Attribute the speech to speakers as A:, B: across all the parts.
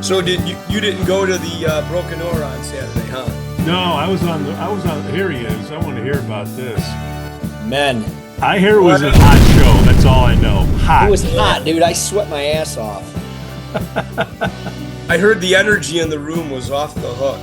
A: So you didn't go to the Broken Oar on Saturday, huh?
B: No, I was on. Here he is. I want to hear about this.
C: Men.
B: I hear it was a hot show. That's all I know. Hot.
C: It was hot, dude. I sweat my ass off.
A: I heard the energy in the room was off the hook.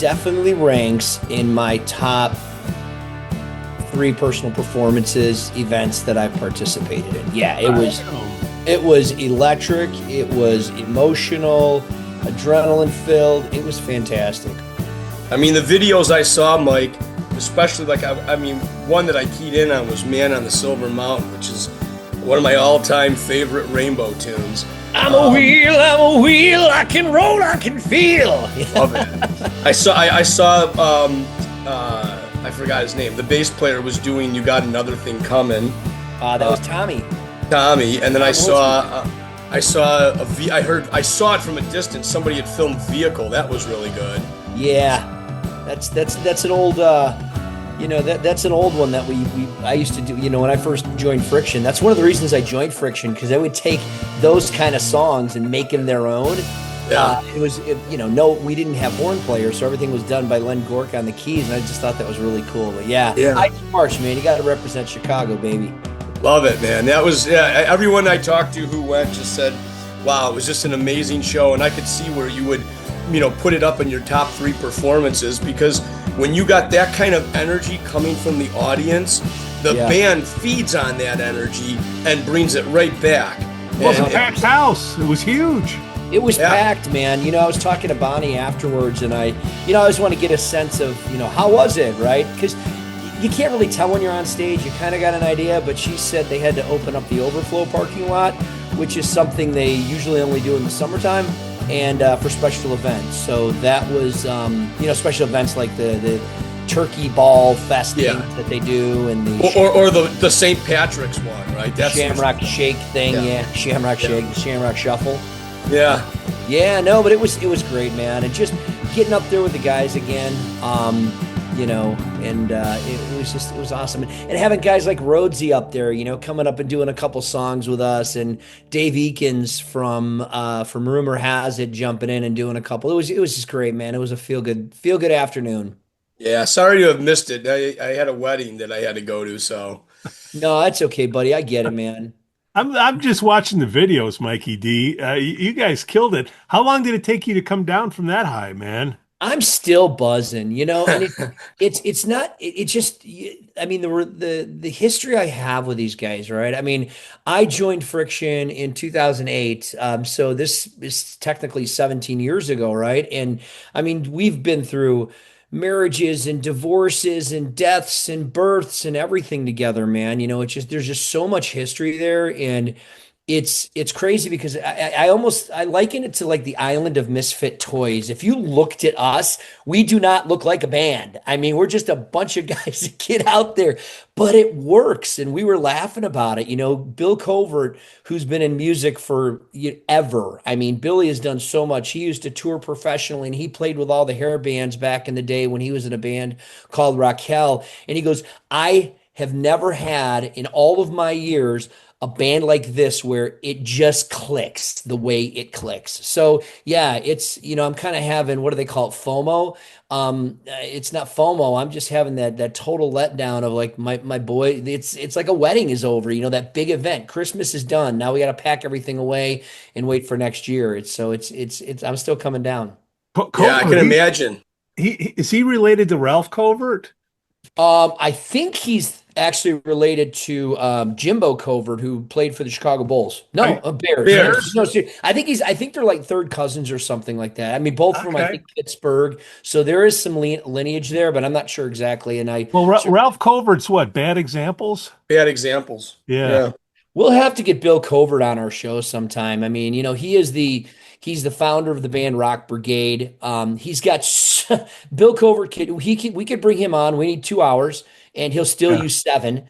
C: definitely ranks in my top 3 personal performances events that I've participated in. Yeah, it was electric, it was emotional, adrenaline filled. It was fantastic.
A: I mean, the videos I saw, Mike, especially like, I mean, one that I keyed in on was Man on the Silver Mountain, which is one of my all-time favorite Rainbow tunes.
C: I'm a wheel, I can roll, I can feel.
A: Love it. I forgot his name. The bass player was doing You Got Another Thing Coming.
C: That was Tommy.
A: And then I saw it from a distance. Somebody had filmed Vehicle. That was really good.
C: Yeah. That's an old that's an old one that I used to do, when I first joined Friction. That's one of the reasons I joined Friction, because they would take those kind of songs and make them their own.
A: Yeah.
C: We didn't have horn players, so everything was done by Len Gork on the keys, and I just thought that was really cool. But yeah. March, man, you got to represent Chicago, baby.
A: Love it, man. That was, everyone I talked to who went just said, wow, it was just an amazing show, and I could see where you would, put it up in your top 3 performances, because when you got that kind of energy coming from the audience, the band feeds on that energy and brings it right back.
B: It was a packed house. It was huge.
C: It was packed, man. I was talking to Bonnie afterwards, and I always want to get a sense of, how was it, right? Because you can't really tell when you're on stage. You kind of got an idea, but she said they had to open up the overflow parking lot, which is something they usually only do in the summertime, and for special events. So that was, special events like the turkey ball festing that they do, and
A: the St. Patrick's one, right? That's
C: Shamrock Shake thing, Shamrock Shake, the Shamrock Shuffle.
A: Yeah,
C: no, but it was great, man, and just getting up there with the guys again, and it was awesome, and having guys like Rhodesy up there, coming up and doing a couple songs with us, and Dave Eakins from Rumor Has It jumping in and doing a couple. It was just great, man. It was a feel good afternoon.
A: Yeah, sorry to have missed it. I had a wedding that I had to go to, so.
C: No, that's okay, buddy. I get it, man.
B: I'm just watching the videos, Mikey D. You guys killed it. How long did it take you to come down from that high, man?
C: I'm still buzzing, and it's not, it just, I mean, the history I have with these guys, right? I mean, I joined Friction in 2008. So this is technically 17 years ago, right? And I mean, we've been through marriages and divorces and deaths and births and everything together, man. It's just, there's just so much history there, and it's crazy because I liken it to like the island of misfit toys. If you looked at us, we do not look like a band. I mean, we're just a bunch of guys that get out there, but it works. And we were laughing about it. Bill Covert, who's been in music for ever. I mean, Billy has done so much. He used to tour professionally, and he played with all the hair bands back in the day when he was in a band called Raquel. And he goes, I have never had in all of my years a band like this where it just clicks the way it clicks. So yeah, it's, I'm kind of having, what do they call it? FOMO. It's not FOMO. I'm just having that total letdown of like my boy. It's like a wedding is over, that big event. Christmas is done. Now we got to pack everything away and wait for next year. I'm still coming down.
A: Yeah, I can imagine.
B: Is he related to Ralph Covert?
C: I think he's actually related to Jimbo Covert, who played for the Chicago Bulls. No, Bears. No, I think they're like third cousins or something like that. I mean, both from I think Pittsburgh, so there is some lineage there, but I'm not sure exactly. And
B: Ralph Covert's what? Bad Examples.
A: Bad Examples.
B: Yeah.
C: We'll have to get Bill Covert on our show sometime. I mean, he's the founder of the band Rock Brigade. He's got Bill Covert. We could bring him on. We need 2 hours, and he'll still use 7.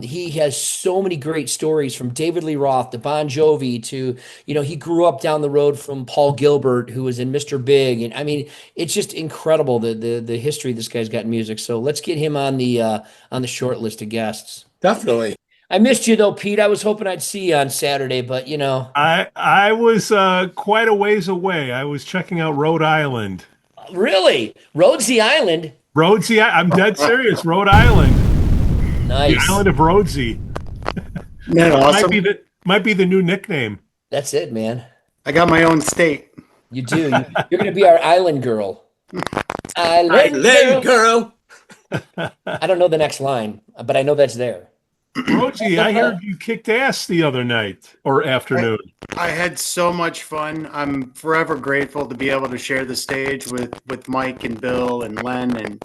C: He has so many great stories, from David Lee Roth to Bon Jovi to, he grew up down the road from Paul Gilbert, who was in Mr. Big. And I mean, it's just incredible the history this guy's got in music. So let's get him on the short list of guests.
A: Definitely.
C: I missed you though, Pete. I was hoping I'd see you on Saturday, but
B: I was quite a ways away. I was checking out Rhode Island.
C: Really? Rhodesy Island?
B: Rhodesy, I'm dead serious. Rhode Island.
C: Nice.
B: The island of Rhodesy.
D: Man, awesome.
B: Might be the new nickname.
C: That's it, man.
D: I got my own state.
C: You do. You're going to be our island girl. Island
A: Island
C: girl.
A: girl.
C: I don't know the next line, but I know that's there.
B: Rhodesy, I heard you kicked ass the other night or afternoon.
D: I had so much fun. I'm forever grateful to be able to share the stage with Mike and Bill and Len and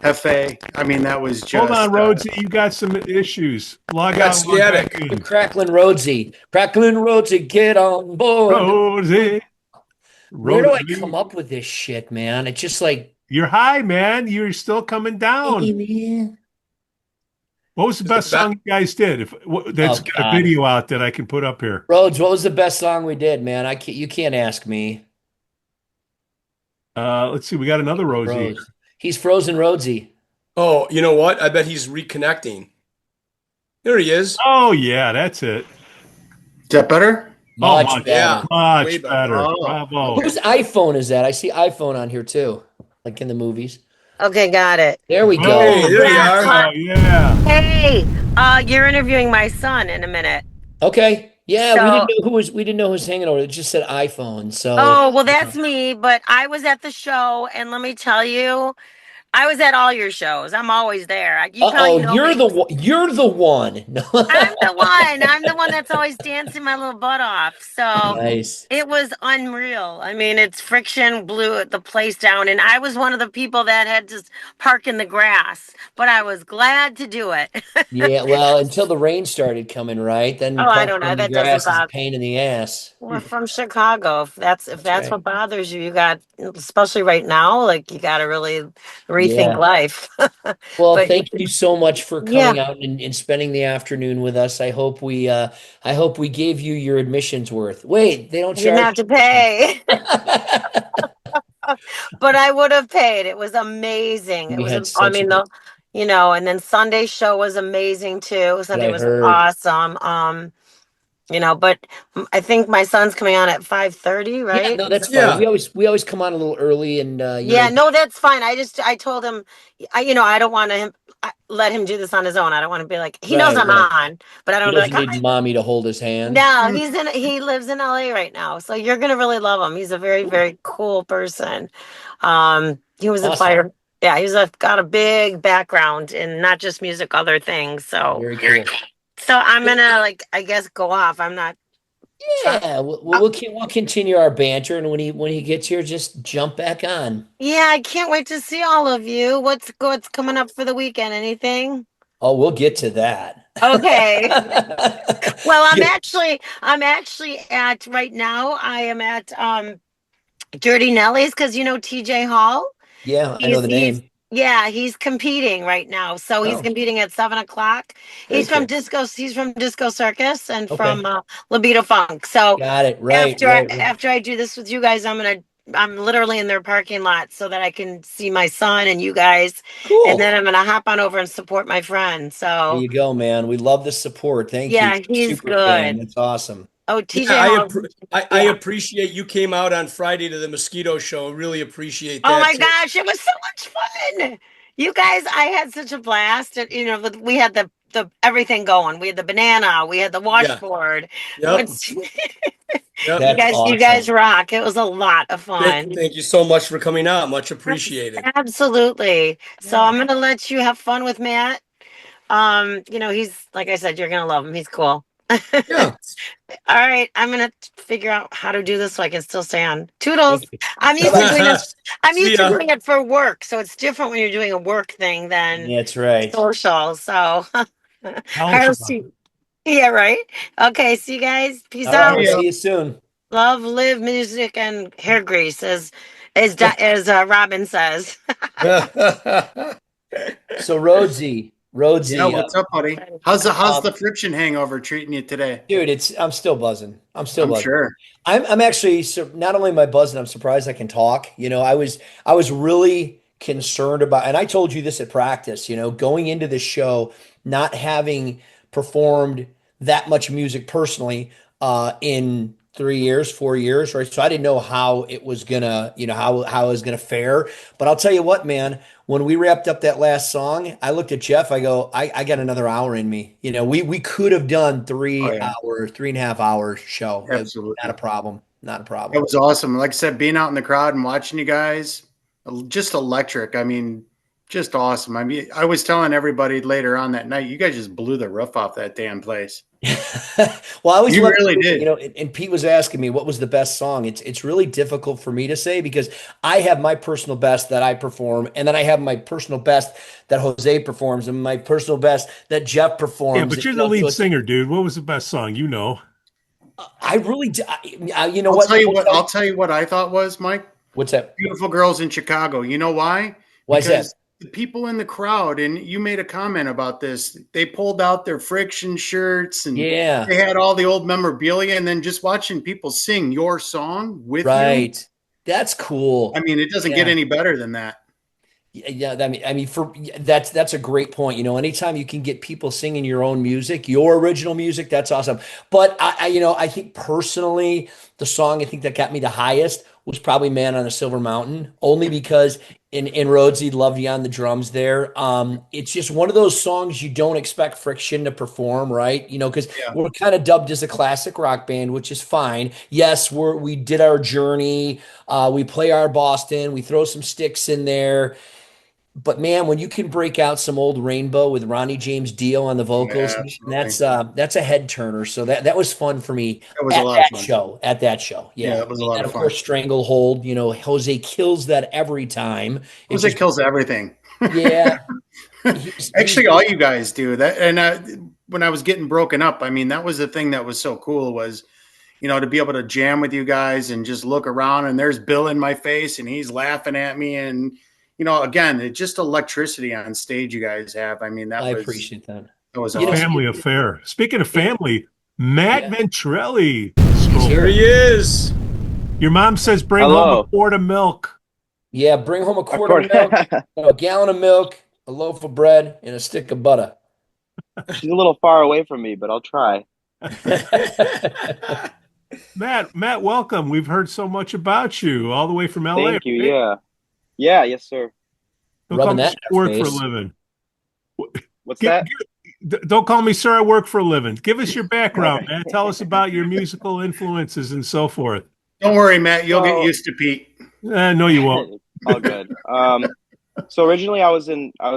D: Hefe. I mean, that was just.
B: Hold on, Rhodesy, you got some issues. Log
A: I got
B: out, log back
A: static.
B: in.
C: Cracklin' Rhodesy. Cracklin' Rhodesy, get on board.
B: Rhodesy.
C: Where do I
B: Rhodesy.
C: come up with this shit, man? It's just like,
B: You're high, man. You're still coming down.
C: hey, man.
B: What was the best song you guys did? That's
C: Oh,
B: got a
C: God.
B: video out that I can put up here.
C: Rhodes, what was the best song we did, man? You can't ask me.
B: Let's see. We got another Rhodesy.
C: Rhodes. He's frozen Rhodesy.
A: Oh, you know what? I bet he's reconnecting. There he is.
B: Oh yeah, that's it.
D: Is that better?
B: Oh,
C: Much better.
A: Yeah.
B: Much
A: Way
B: better.
A: better.
D: Oh.
B: Bravo.
C: Whose iPhone is that? I see iPhone on here too, like in the movies.
E: Okay, got it.
C: There we
B: Oh,
C: go.
A: Hey, there you
E: Yeah.
A: are.
B: Oh yeah.
E: Hey, you're interviewing my son in a minute.
C: Okay. Yeah, we
E: So-
C: didn't know we didn't know who was hanging over. It just said iPhone. So
E: Oh, well, that's me, but I was at the show, and let me tell you, I was at all your shows. I'm always there. You probably know
C: you're
E: me.
C: the one. You're the one. No.
E: I'm the one. I'm the one that's always dancing my little butt off. So
C: Nice.
E: it was unreal. I mean, it's Friction blew the place down, and I was one of the people that had to park in the grass, but I was glad to do it.
C: Yeah, well, until the rain started coming, right? Then
E: Oh, I don't
C: parking
E: know.
C: in the
E: That doesn't
C: grass is a
E: bother.
C: pain in the ass.
E: We're from Chicago. If that's
C: right.
E: what bothers you, you got, especially right now, like you got to really rethink
C: Yeah.
E: life.
C: Well,
E: But
C: thank you so much for
E: yeah,
C: coming out and spending the afternoon with us. I hope we gave you your admissions worth. Wait, they don't
E: you didn't have
C: charge.
E: to pay, but I would have paid. It was amazing. It
C: We
E: was,
C: had
E: I
C: such a
E: mean,
C: good,
E: and then Sunday's show was amazing too.
C: what
E: Sunday
C: I
E: was
C: heard.
E: awesome. But I think my son's coming on at 5:30,
C: Yeah,
E: right?
C: no, that's fine.
A: Yeah.
C: We always come on a little early and
E: Yeah, no, that's fine. I told him, I don't want to let him do this on his own. I don't want to be like, he knows
C: right,
E: I'm
C: right.
E: on, but I
C: He
E: don't be
C: doesn't
E: like,
C: need mommy to hold his hand.
E: no, he lives in LA right now. So you're going to really love him. He's a very, very cool person. He was a
C: Awesome.
E: fighter. Yeah, got a big background in not just music, other things. So,
C: Very cool.
E: so I'm going to I guess go off. I'm not.
C: Yeah, we'll continue our banter, and when he gets here, just jump back on.
E: Yeah, I can't wait to see all of you. What's coming up for the weekend? Anything?
C: Oh, we'll get to that.
E: Okay. Well,
C: Yeah,
E: I'm actually at right now. I am at Dirty Nelly's because TJ Hall.
C: yeah, I know the name.
E: Yeah, he's competing right now. So he's
C: Oh,
E: competing at 7 o'clock.
C: very
E: He's from
C: cool.
E: Disco Circus and
C: Okay,
E: from Libido Funk. So
C: got it. Right, right, right.
E: after I do this with you guys, I'm literally in their parking lot so that I can see my son and you guys,
C: Cool.
E: and then I'm gonna hop on over and support my friend.
C: There
E: So
C: you go, man. We love the support. Thank you.
E: yeah, he's
C: Super fan.
E: good.
C: That's awesome.
E: Oh, TJ
A: Yeah,
E: Hall.
A: I
E: Yeah.
A: appreciate you came out on Friday to the mosquito show. Really appreciate that.
E: Oh my
A: too.
E: gosh, it was so much fun. You guys, I had such a blast. And, we had the everything going. We had the banana, we had the washboard.
A: Yep.
E: Once-
A: Yep.
C: That's
E: you
C: awesome.
E: guys rock. It was a lot of fun.
A: Thank you so much for coming out. Much appreciated.
E: Absolutely. So
C: Yeah.
E: I'm gonna let you have fun with Matt. He's like I said, you're gonna love him. He's cool.
A: Yeah.
E: All right, I'm gonna figure out how to do this so I can still stay on. Toodles.
C: Thank you.
E: I'm used to doing this. I'm
A: See
E: used to
A: ya.
E: doing it for work, so it's different when you're doing a work thing than
C: That's right.
E: social. So
B: Tell
E: I'll
B: us about
E: see. Yeah, right. Okay, see you guys. Peace
C: All right,
E: out.
C: we'll
D: Yeah.
C: see you soon.
E: Love, live, music, and hair grease, as Robin says.
C: So, Rhodesy,
D: Yeah, what's up, buddy? How's the friction hangover treating you today?
C: dude, I'm still buzzing. I'm still
D: I'm
C: buzzing.
D: sure.
C: I'm actually not only am I buzzing, I'm surprised I can talk. I was really concerned about, and I told you this at practice, going into this show, not having performed that much music personally in 3 years, 4 years, right? So I didn't know how it was gonna, how it was gonna fare. But I'll tell you what, man, when we wrapped up that last song, I looked at Jeff, I go, I got another hour in me. We could have done 3.5 hours show.
D: Absolutely.
C: Not a problem. Not a
D: That
C: problem.
D: was awesome. Like I said, being out in the crowd and watching you guys, just electric. I mean, just awesome. I mean, I was telling everybody later on that night, you guys just blew the roof off that damn place.
C: Well, I always
D: You
C: love,
D: really
C: you
D: did.
C: know, and Pete was asking me what was the best song. It's really difficult for me to say because I have my personal best that I perform, and then I have my personal best that Jose performs, and my personal best that Jeff
B: Yeah,
C: performs.
B: but
C: You
B: you're the
C: know, so
B: lead
C: it's
B: singer, dude. What was the best song? You know.
C: I really, you know what?
D: I'll tell you what I thought was, Mike.
C: What's that?
D: Beautiful Girls in Chicago. You know why?
C: Why is that?
D: Because the people in the crowd, and you made a comment about this, they pulled out their friction shirts and
C: Yeah,
D: they had all the old memorabilia, and then just watching people sing your song with you.
C: right. That's
D: I
C: cool.
D: mean, it doesn't get
C: Yeah.
D: any better than that.
C: Yeah, I mean, for that's a great point. You know, anytime you can get people singing your own music, your original music, that's awesome. But you know, I think personally, the song I think that got me the highest was probably "Man on a Silver Mountain," only because in Rhodesy loved you on the drums there. It's just one of those songs you don't expect Friction to perform, right? You know, because
D: Yeah.
C: we're kind of dubbed as a classic rock band, which is fine. Yes, we did our journey. We play our Boston. We throw some sticks in there. But man, when you can break out some old Rainbow with Ronnie James Dio on the vocals,
D: Yeah,
C: man,
D: absolutely.
C: that's a head turner. So that was fun for me
D: That was a
C: at
D: lot of
C: that
D: fun.
C: show. At that show,
D: Yeah,
C: yeah.
D: that was a lot
C: And
D: of
C: of
D: fun.
C: course, Stranglehold. You know, Jose kills that every time. It
D: Jose
C: just
D: kills everything.
C: yeah, he's
D: Actually, all you guys do that. And when I was getting broken up, I mean, that was the thing that was so cool was, to be able to jam with you guys and just look around and there's Bill in my face and he's laughing at me. And, again, it's just electricity on stage you guys have. I mean,
C: I appreciate that.
D: that was
C: You know,
D: awesome.
B: Family affair. Speaking of
C: it,
B: family, Matt
C: yeah,
B: Ventrelli
C: he's
A: Here
B: strolling.
A: he
C: here.
A: is.
B: Your mom says bring home a
F: Hello.
B: quart of milk.
C: Yeah, bring home a
F: Of
C: quart of
F: course.
C: milk, a gallon of milk, a loaf of bread, and a stick of butter.
F: She's a little far away from me, but I'll try.
B: Matt, welcome. We've heard so much about you all the way from LA,
F: Thank you.
B: right?
F: Yeah. Yeah, yes, sir.
B: Don't call
C: Rubbing
B: me
C: that
B: sir, I
C: in our
B: work for a
C: face.
B: living.
F: What's
B: Give,
F: that?
B: don't call me sir, I work for a living. Give us your background,
F: Okay.
B: man. Tell us about your musical influences and so forth.
D: Don't worry, Matt. You'll get
F: So,
D: used to Pete.
B: No, you won't.
F: all good. So originally I was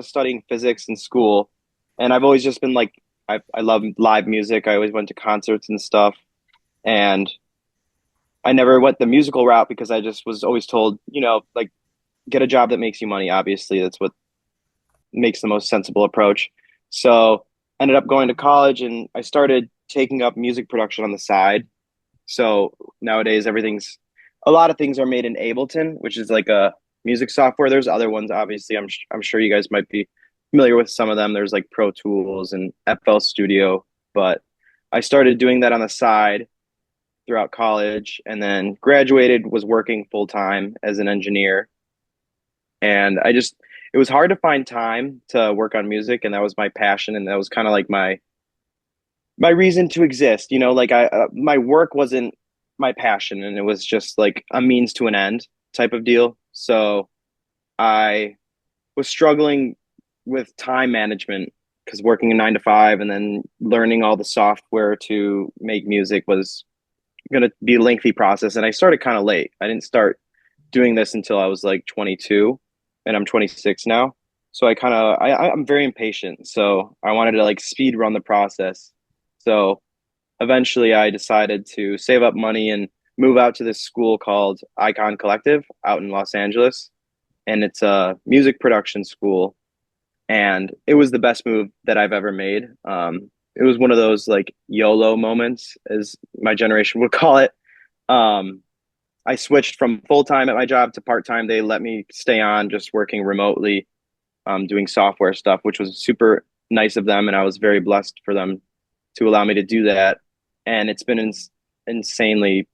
F: studying physics in school, and I've always just been like I love live music. I always went to concerts and stuff, and I never went the musical route because I just was always told, like get a job that makes you money. Obviously, that's what makes the most sensible approach. So ended up going to college and I started taking up music production on the side. So nowadays a lot of things are made in Ableton, which is like a music software. There's other ones, obviously. I'm sure you guys might be familiar with some of them. There's like Pro Tools and FL Studio, but I started doing that on the side throughout college and then graduated, was working full time as an engineer, and it was hard to find time to work on music, and that was my passion, and that was kind of like my reason to exist. Like my work wasn't my passion, and it was just like a means to an end type of deal. So I was struggling with time management because working a 9 to 5 and then learning all the software to make music was going to be a lengthy process, and I started kind of late. I didn't start doing this until I was like 22, and I'm 26 now. So I'm very impatient. So I wanted to like speed run the process. So eventually I decided to save up money and move out to this school called Icon Collective out in Los Angeles. And it's a music production school. And it was the best move that I've ever made. It was one of those like YOLO moments, as my generation would call it. Um, I switched from full time at my job to part time. They let me stay on just working remotely, doing software stuff, which was super nice of them. And I was very blessed for them to allow me to do that. And it's been an insanely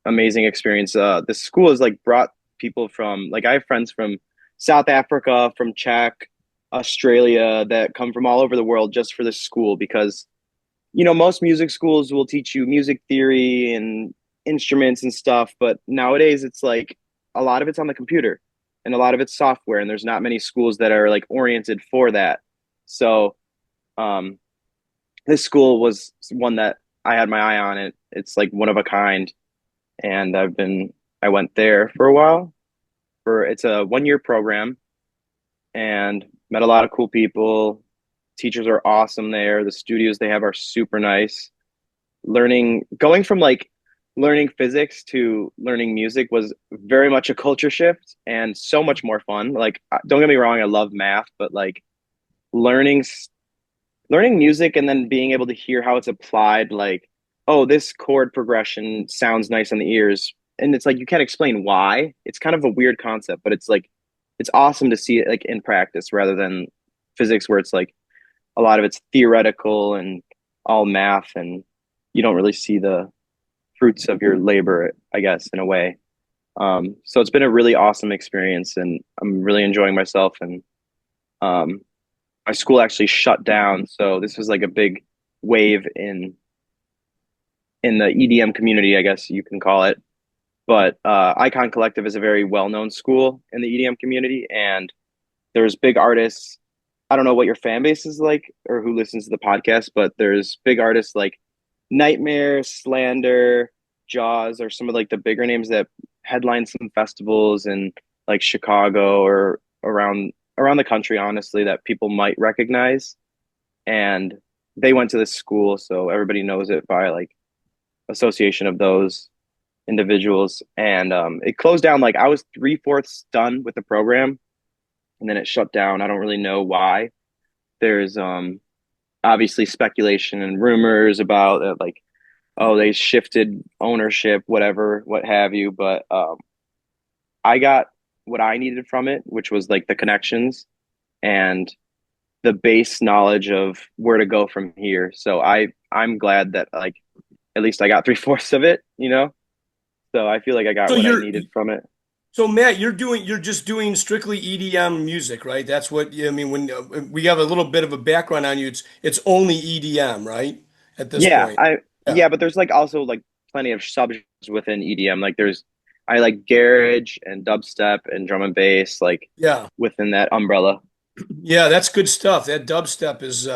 F: amazing experience. The school has like brought people from, like, I have friends from South Africa, from Czech, Australia that come from all over the world just for this school because most music schools will teach you music theory and instruments and stuff, but nowadays it's like a lot of it's on the computer and a lot of it's software, and there's not many schools that are like oriented for that. So, um, this school was one that I had my eye on. It's like one of a kind, and I went there for a while, it's a 1 year program, and met a lot of cool people. Teachers are awesome there. The studios they have are super nice. Going from like learning physics to learning music was very much a culture shift and so much more fun. Like, don't get me wrong, I love math, but like learning learning music and then being able to hear how it's applied, like, oh, this chord progression sounds nice on the ears, and it's like you can't explain why. It's kind of a weird concept, but it's like it's awesome to see it like in practice rather than physics where it's like a lot of it's theoretical and all math, and you don't really see the fruits of your labor, I guess, in a way. So it's been a really awesome experience, and I'm really enjoying myself. And um, my school actually shut down, so this was like a big wave in the EDM community, I guess you can call it. But Icon Collective is a very well-known school in the EDM community, and there's big artists. I don't know what your fan base is like or who listens to the podcast, but there's big artists like Nightmare, Slander, Jaws are some of like the bigger names that headline some festivals in like Chicago or around the country, honestly, that people might recognize. And they went to this school, so everybody knows it by like association of those individuals. And it closed down. Like I was 3/4 done with the program, and then it shut down. I don't really know why. There's obviously speculation and rumors about like, oh, they shifted ownership, whatever, what have you. But I got what I needed from it, which was like the connections and the base knowledge of where to go from here. So I'm glad that like at least I got 3/4 of it, you know? So I feel like I got
A: So
F: what I
A: you're
F: needed from it.
A: so Matt, you're just doing strictly EDM music, right? That's what I mean. When we have a little bit of a background on you, it's only EDM, right? At this
F: Yeah,
A: point.
F: I
A: Yeah.
F: yeah, but there's like also like plenty of subgenres within EDM. Like I like garage and dubstep and drum and bass, like
A: Yeah.
F: within that umbrella.
A: Yeah, that's good stuff. That dubstep is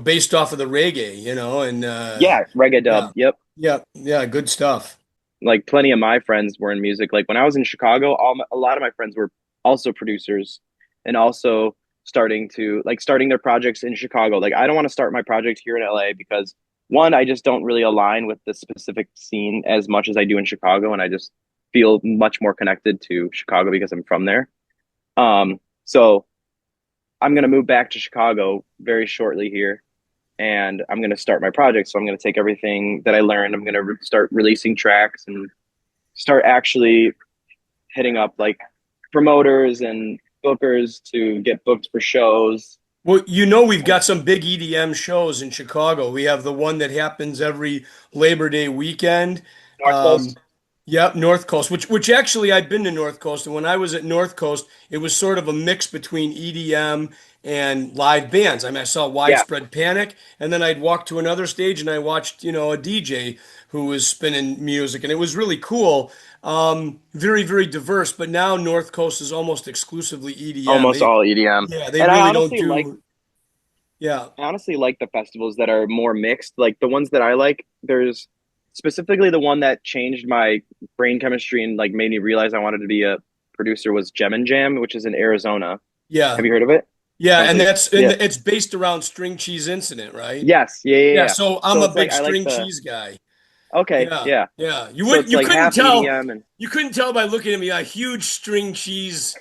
A: based off of the reggae, and
F: Yeah, reggae
A: yeah.
F: dub. Yep.
A: Yeah, yeah, good stuff.
F: Like plenty of my friends were in music. Like when I was in Chicago, a lot of my friends were also producers and also starting their projects in Chicago. Like I don't want to start my project here in LA because one, I just don't really align with the specific scene as much as I do in Chicago, and I just feel much more connected to Chicago because I'm from there. So I'm gonna move back to Chicago very shortly here, and I'm going to start my project. So I'm going to take everything that I learned. I'm going to start releasing tracks and start actually hitting up like promoters and bookers to get booked for shows.
A: Well, we've got some big EDM shows in Chicago. We have the one that happens every Labor Day weekend.
F: North
A: Um,
F: Coast.
A: Yep, North Coast, which actually I've been to North Coast, and when I was at North Coast, it was sort of a mix between EDM and live bands. I mean, I saw
F: Yeah,
A: Widespread Panic, and then I'd walk to another stage and I watched, a DJ who was spinning music, and it was really cool. Very, very diverse, but now North Coast is almost exclusively EDM.
F: almost all EDM.
A: Yeah, they
F: And
A: really don't do, yeah.
F: I honestly like the festivals that are more mixed. Like the ones that I like, there's specifically the one that changed my brain chemistry and like made me realize I wanted to be a producer was Gem and Jam, which is in Arizona. Have
A: Yeah.
F: you heard of it?
A: Yeah,
F: Sounds
A: and
F: like
A: that's and
F: yeah.
A: it's based around String Cheese Incident, right?
F: Yes, yeah, yeah,
A: Yeah,
F: yeah.
A: so I'm
F: So
A: a
F: it's like
A: big
F: I like
A: string
F: the
A: cheese guy.
F: okay,
A: Yeah,
F: yeah.
A: yeah.
F: So it's
A: You
F: like
A: couldn't
F: half
A: tell
F: EDM and
A: you couldn't tell by looking at me a huge string cheese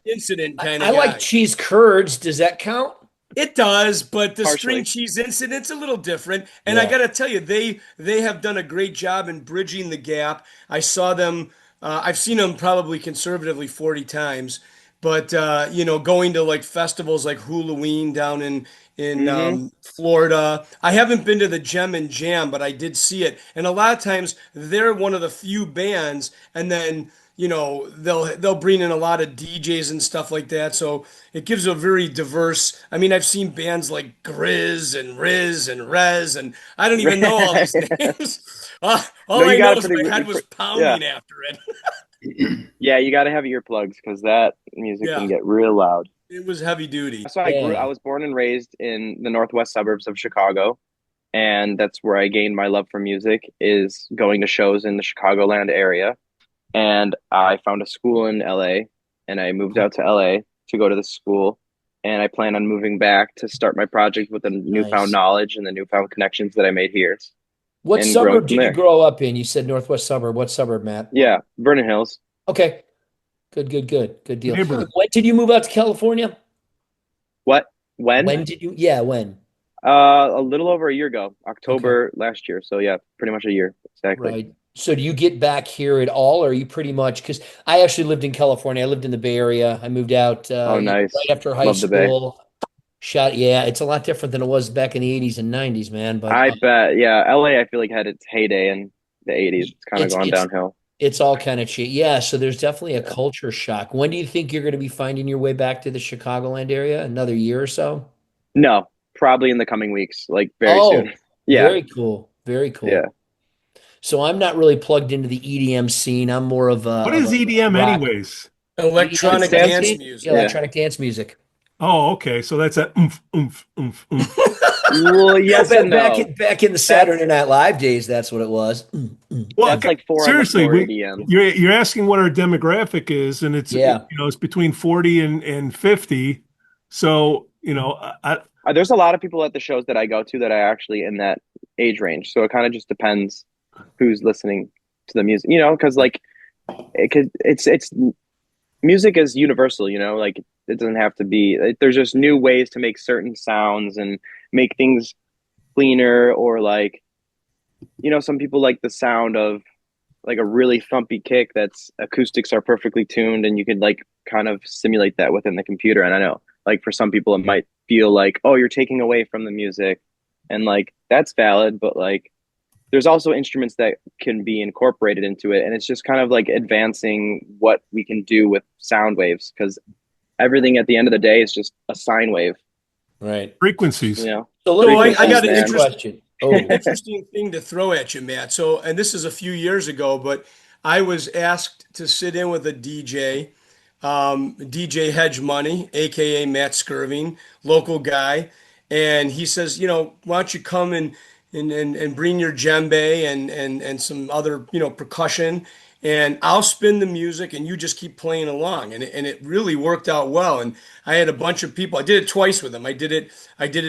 A: incident kind
C: I
A: of
C: like
A: guy.
C: cheese curds. Does that count?
A: It does, but the string
F: partially.
A: cheese incident's a little different. And I
C: Yeah.
A: gotta tell you, they have done a great job in bridging the gap. I saw them. I've seen them probably conservatively 40 times, but going to like festivals like Halloween down in
F: Hmm.
A: Florida. I haven't been to the Gem and Jam, but I did see it. And a lot of times they're one of the few bands, and then they'll bring in a lot of DJs and stuff like that. So it gives a very diverse. I mean, I've seen bands like Grizz and Riz and Rez, and I don't even know all these names.
F: No,
A: All
F: you
A: I know
F: got a
A: is my head was
F: yeah.
A: pounding after it.
F: Yeah, you got to have earplugs because that music can
A: Yeah,
F: get real loud.
A: it was heavy duty.
F: So I
C: Yeah.
F: was born and raised in the northwest suburbs of Chicago, and that's where I gained my love for music is going to shows in the Chicagoland area. and I found a school in LA, and I moved out to LA to go to the school. And I plan on moving back to start my project with the newfound
C: Nice.
F: knowledge and the newfound connections that I made here
C: What
F: and growing
C: suburb
F: from
C: did you
F: there.
C: grow up in? You said Northwest suburb. What suburb, Matt?
F: Yeah, Vernon Hills.
C: Okay. Good deal.
B: Neighbor.
C: When did you move out to California?
F: What? When?
C: When did you? Yeah, when?
F: A little over a year ago,
C: Okay.
F: October last year. So yeah, pretty much a year exactly.
C: Right. So do you get back here at all, or are you pretty much? Because I actually lived in California. I lived in the Bay Area. I moved out,
F: Oh,
C: right
F: nice.
C: after high
F: Love the Bay.
C: school. Yeah, it's a lot different than it was back in the 80s and 90s, man. But
F: I bet. Yeah, LA, I feel like had its heyday in the 80s. It's kind of
C: it's
F: gone
C: it's
F: downhill.
C: it's all kind of cheap. Yeah. So there's definitely a
F: Yeah.
C: culture shock. When do you think you're going to be finding your way back to the Chicagoland area? Another year or so?
F: No, probably in the coming weeks, like very soon.
C: Oh,
F: Yeah,
C: very cool. Very
F: yeah.
C: cool. So I'm not really plugged into the EDM scene. I'm more of a
B: What
C: of
B: is
C: a
B: EDM
C: rock.
B: anyways?
C: EDM,
F: It
A: Electronic
C: drum
F: stands.
A: dance
C: scene?
A: music.
C: Yeah,
F: Yeah.
C: electronic dance music.
B: Oh, okay. So that's a oomph.
F: Well,
C: Well,
F: yes and no.
C: back in the Saturday
F: That's
C: Night Live days, that's what it was.
B: Well,
F: that's like four on the
B: seriously,
F: floor EDM.
B: you're asking what our demographic is, and
C: Yeah.
B: it's between 40 and 50. So,
F: There's a lot of people at the shows that I go to that are actually in that age range. So it kind of just depends who's listening to the music, because like it's music is universal, like it doesn't have to be. There's just new ways to make certain sounds and make things cleaner, or like some people like the sound of like a really thumpy kick that's acoustics are perfectly tuned, and you could like kind of simulate that within the computer. And I know like for some people it might feel like, oh, you're taking away from the music, and like that's valid, but like there's also instruments that can be incorporated into it, and it's just kind of like advancing what we can do with sound waves, because everything at the end of the day is just a sine wave.
C: Right.
B: frequencies.
C: So let
A: So
C: me
A: I
C: ask
A: got
F: Frequencies,
A: an
C: you this
F: man.
C: question. Oh,
A: interesting thing to throw at you, Matt. So, and this is a few years ago, but I was asked to sit in with a DJ, DJ Hedge Money, aka Matt Skirving, local guy, and he says, why don't you come and bring your djembe and some other percussion, and I'll spin the music and you just keep playing along, and it really worked out well. And I had a bunch of people. I did it twice with him. I did it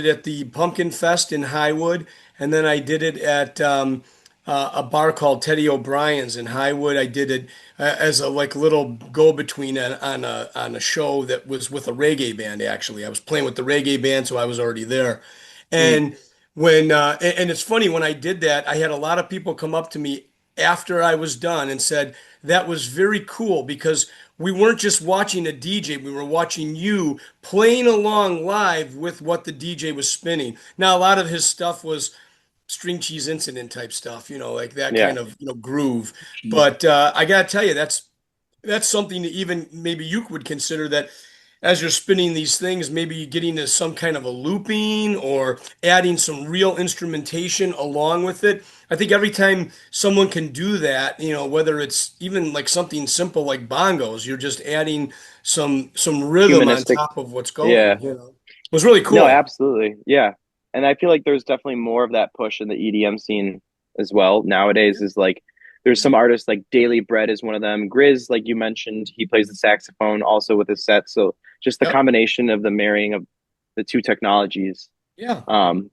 A: at the Pumpkin Fest in Highwood, and then I did it at a bar called Teddy O'Brien's in Highwood. I did it as a like little go-between on a show that was with a reggae band. Actually, I was playing with the reggae band, so I was already there.
F: Mm.
A: And and it's funny, when I did that, I had a lot of people come up to me after I was done and said that was very cool, because we weren't just watching a DJ, we were watching you playing along live with what the DJ was spinning. Now, a lot of his stuff was string cheese incident type stuff, like that
F: Yeah.
A: kind of groove.
C: geez.
A: But I gotta tell you, that's something that even maybe you would consider, that as you're spinning these things, maybe getting to some kind of a looping or adding some real instrumentation along with it. I think every time someone can do that, whether it's even like something simple like bongos, you're just adding some rhythm on
F: Humanistic.
A: top of what's
F: Yeah.
A: going. It was really
F: No,
A: cool.
F: absolutely. Yeah. And I feel like there's definitely more of that push in the EDM scene as well nowadays. Is like there's some artists like Daily Bread is one of them. Grizz, like you mentioned, he plays the saxophone also with his set. So just the
A: Yep.
F: combination of the marrying of the two technologies
A: Yeah.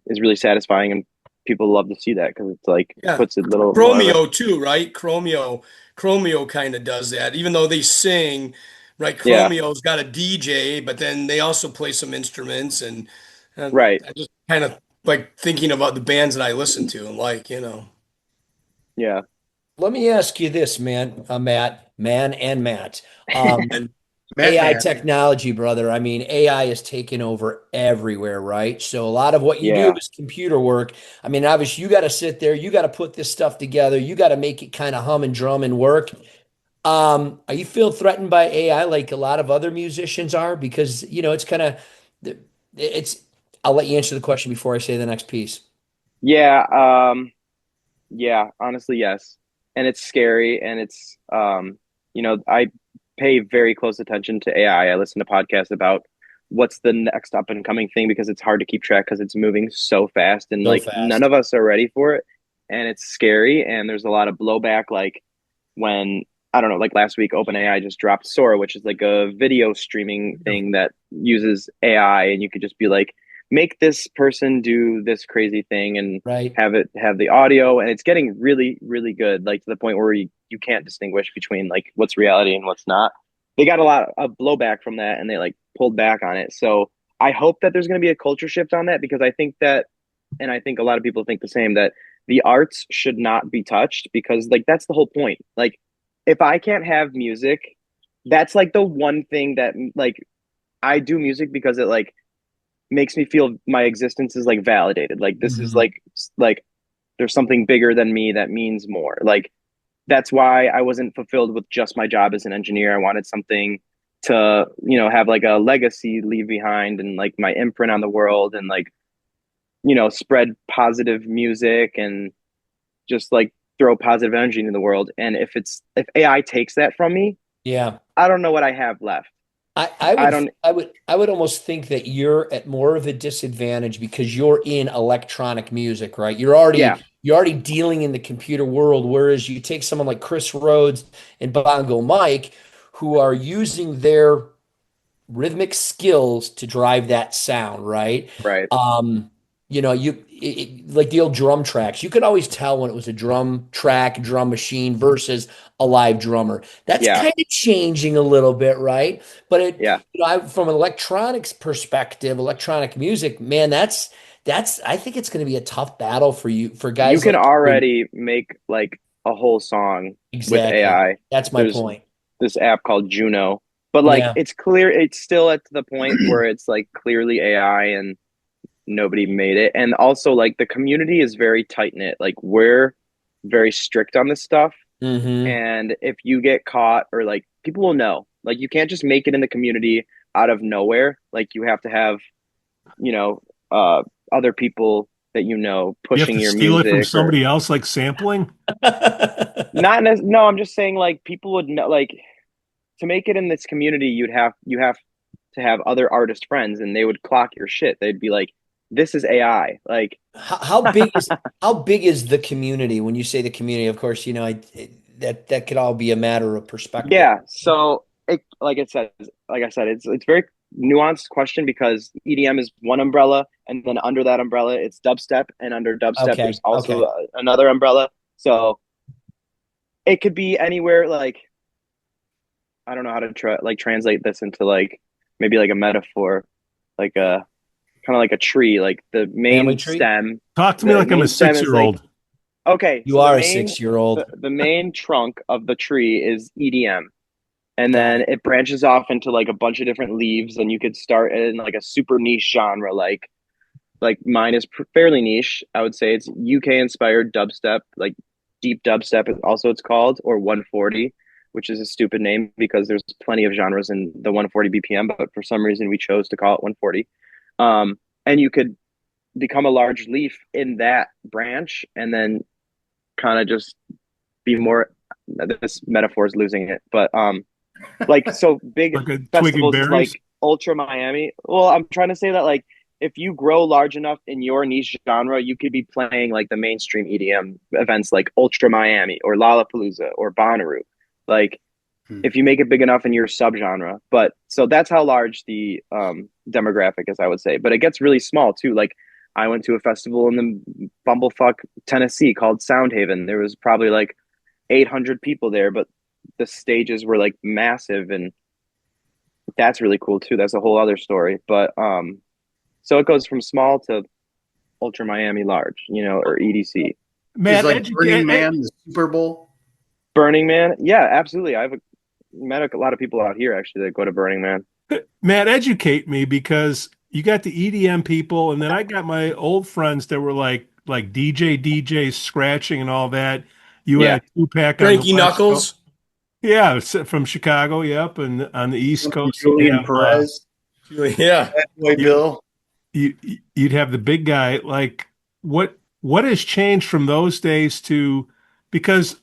F: is really satisfying, and people love to see that because it's like
A: Yeah.
F: puts a little more of a
A: Chromeo too, right? Chromeo kind of does that. Even though they sing, right?
F: yeah,
A: Chromeo's got a DJ, but then they also play some instruments, and
F: right,
A: I just kind of like thinking about the bands that I listen to, and like.
F: yeah,
C: Let me ask you this, Matt, man, and Matt. Um,
A: And
C: AI
D: Matt.
C: technology, brother. I mean, AI is taking over everywhere, right? So a lot of what you do
F: yeah.
C: is computer work. I mean, obviously, you got to sit there, you got to put this stuff together, you got to make it kind of hum and drum and work. Are you feel threatened by AI like a lot of other musicians are? Because, it's kind of, it's, I'll let you answer the question before I say the next piece.
F: Yeah, yeah, honestly, yes. And it's scary, and it's I pay very close attention to AI. I listen to podcasts about what's the next up and coming thing, because it's hard to keep track because it's moving so fast, and
C: So
F: like none
C: fast.
F: of us are ready for it, and it's scary, and there's a lot of blowback like when I don't know, like last week, OpenAI just dropped Sora, which is like a video streaming thing that uses AI, and you could just be like, make this person do this crazy thing and
C: Right.
F: have the audio, and it's getting really, really good, like to the point where you can't distinguish between like what's reality and what's not. They got a lot of blowback from that, and they like pulled back on it. So I hope that there's going to be a culture shift on that, because I think that, and I think a lot of people think the same, that the arts should not be touched, because like that's the whole point. Like if I can't have music, that's like the one thing that like I do music because it like makes me feel my existence is like validated. Like this is
C: Mhm.
F: like there's something bigger than me that means more. Like that's why I wasn't fulfilled with just my job as an engineer. I wanted something to, have like a legacy leave behind, and like my imprint on the world, and like, spread positive music, and just like throw positive energy into the world. And if AI takes that from me,
C: Yeah.
F: I don't know what I have left.
C: I
F: I
C: would
F: don't.
C: I would almost think that you're at more of a disadvantage because you're in electronic music, right?
F: Yeah,
C: You're already dealing in the computer world, whereas you take someone like Chris Rhodes and Bongo Mike, who are using their rhythmic skills to drive that sound, right?
F: right.
C: Um, like the old drum tracks, you could always tell when it was a drum track, drum machine versus a live drummer. That's
F: Yeah,
C: kind of changing a little bit, right? But
F: yeah.
C: from an electronics perspective, electronic music, man, that's I think it's going to be a tough battle for you for
F: You
C: guys
F: can
C: like you.
F: already make like a whole song with
C: Exactly.
F: AI.
C: That's my
F: There's
C: point.
F: this app called Juno, but like
C: Yeah.
F: it's clear, it's still at the point where it's like clearly AI and nobody made it. And also like the community is very tight knit. Like we're very strict on this stuff.
C: Hmm.
F: And if you get caught, or like people will know, like you can't just make it in the community out of nowhere. Like you have to have, you know, uh, other people that
B: You have
F: pushing
B: to
F: your
B: steal it from
F: music, or
B: somebody else, like sampling.
F: no, I'm just saying like people would know, like to make it in this community, you have to have other artist friends, and they would clock your shit. They'd be like, this is AI. Like,
C: How big is the community? When you say the community, of course, that could all be a matter of perspective.
F: yeah. So like I said, it's very nuanced question, because EDM is one umbrella, and then under that umbrella, it's dubstep, and under dubstep, there's
C: Okay,
F: also
C: okay.
F: another umbrella. So it could be anywhere. Like, I don't know how to translate this into like maybe like a metaphor, like a kind of like a tree. Like
C: Family tree?
B: Talk to me
F: the
B: like I'm a
F: main stem is like,
B: 6-year-old.
F: okay,
C: You
F: so
C: are a 6-year-old.
F: the main trunk of the tree is EDM, and
C: Got
F: then
C: it.
F: it branches off into like a bunch of different leaves, and you could start in like a super niche genre, like mine is fairly niche. I would say it's UK inspired dubstep, like deep dubstep also it's called, or 140, which is a stupid name because there's plenty of genres in the 140 BPM, but for some reason we chose to call it 140. And you could become a large leaf in that branch, and then kind of just be more. This metaphor is losing it, but like so big
B: Like a twig and
F: festivals
B: berries.
F: like Ultra Miami. Well, I'm trying to say that like if you grow large enough in your niche genre, you could be playing like the mainstream EDM events like Ultra Miami or Lollapalooza or Bonnaroo. Like
D: Hmm.
F: if you make it big enough in your subgenre. But so that's how large the demographic is, I would say. But it gets really small too. Like I went to a festival in the bumblefuck Tennessee called Soundhaven. There was probably like 800 people there, but the stages were like massive, and that's really cool too. That's a whole other story. But so it goes from small to Ultra Miami large, or EDC.
D: Is
B: Matt,
D: like Burning Man the Super Bowl?
F: Burning Man, yeah, absolutely. Met a lot of people out here actually that go to Burning Man.
B: Matt, educate me because you got the EDM people, and then I got my old friends that were like DJs scratching and all that. You
F: Yeah,
B: had Tupac on the
A: Frankie
B: West Coast.
A: Knuckles.
B: Yeah, from Chicago, yep, and on the East Coast you'd
D: Julian
B: have
D: Perez,
A: Yeah.
D: Bad Boy
B: you
D: Bill.
B: you you'd have the big guy. Like what has changed from those days to because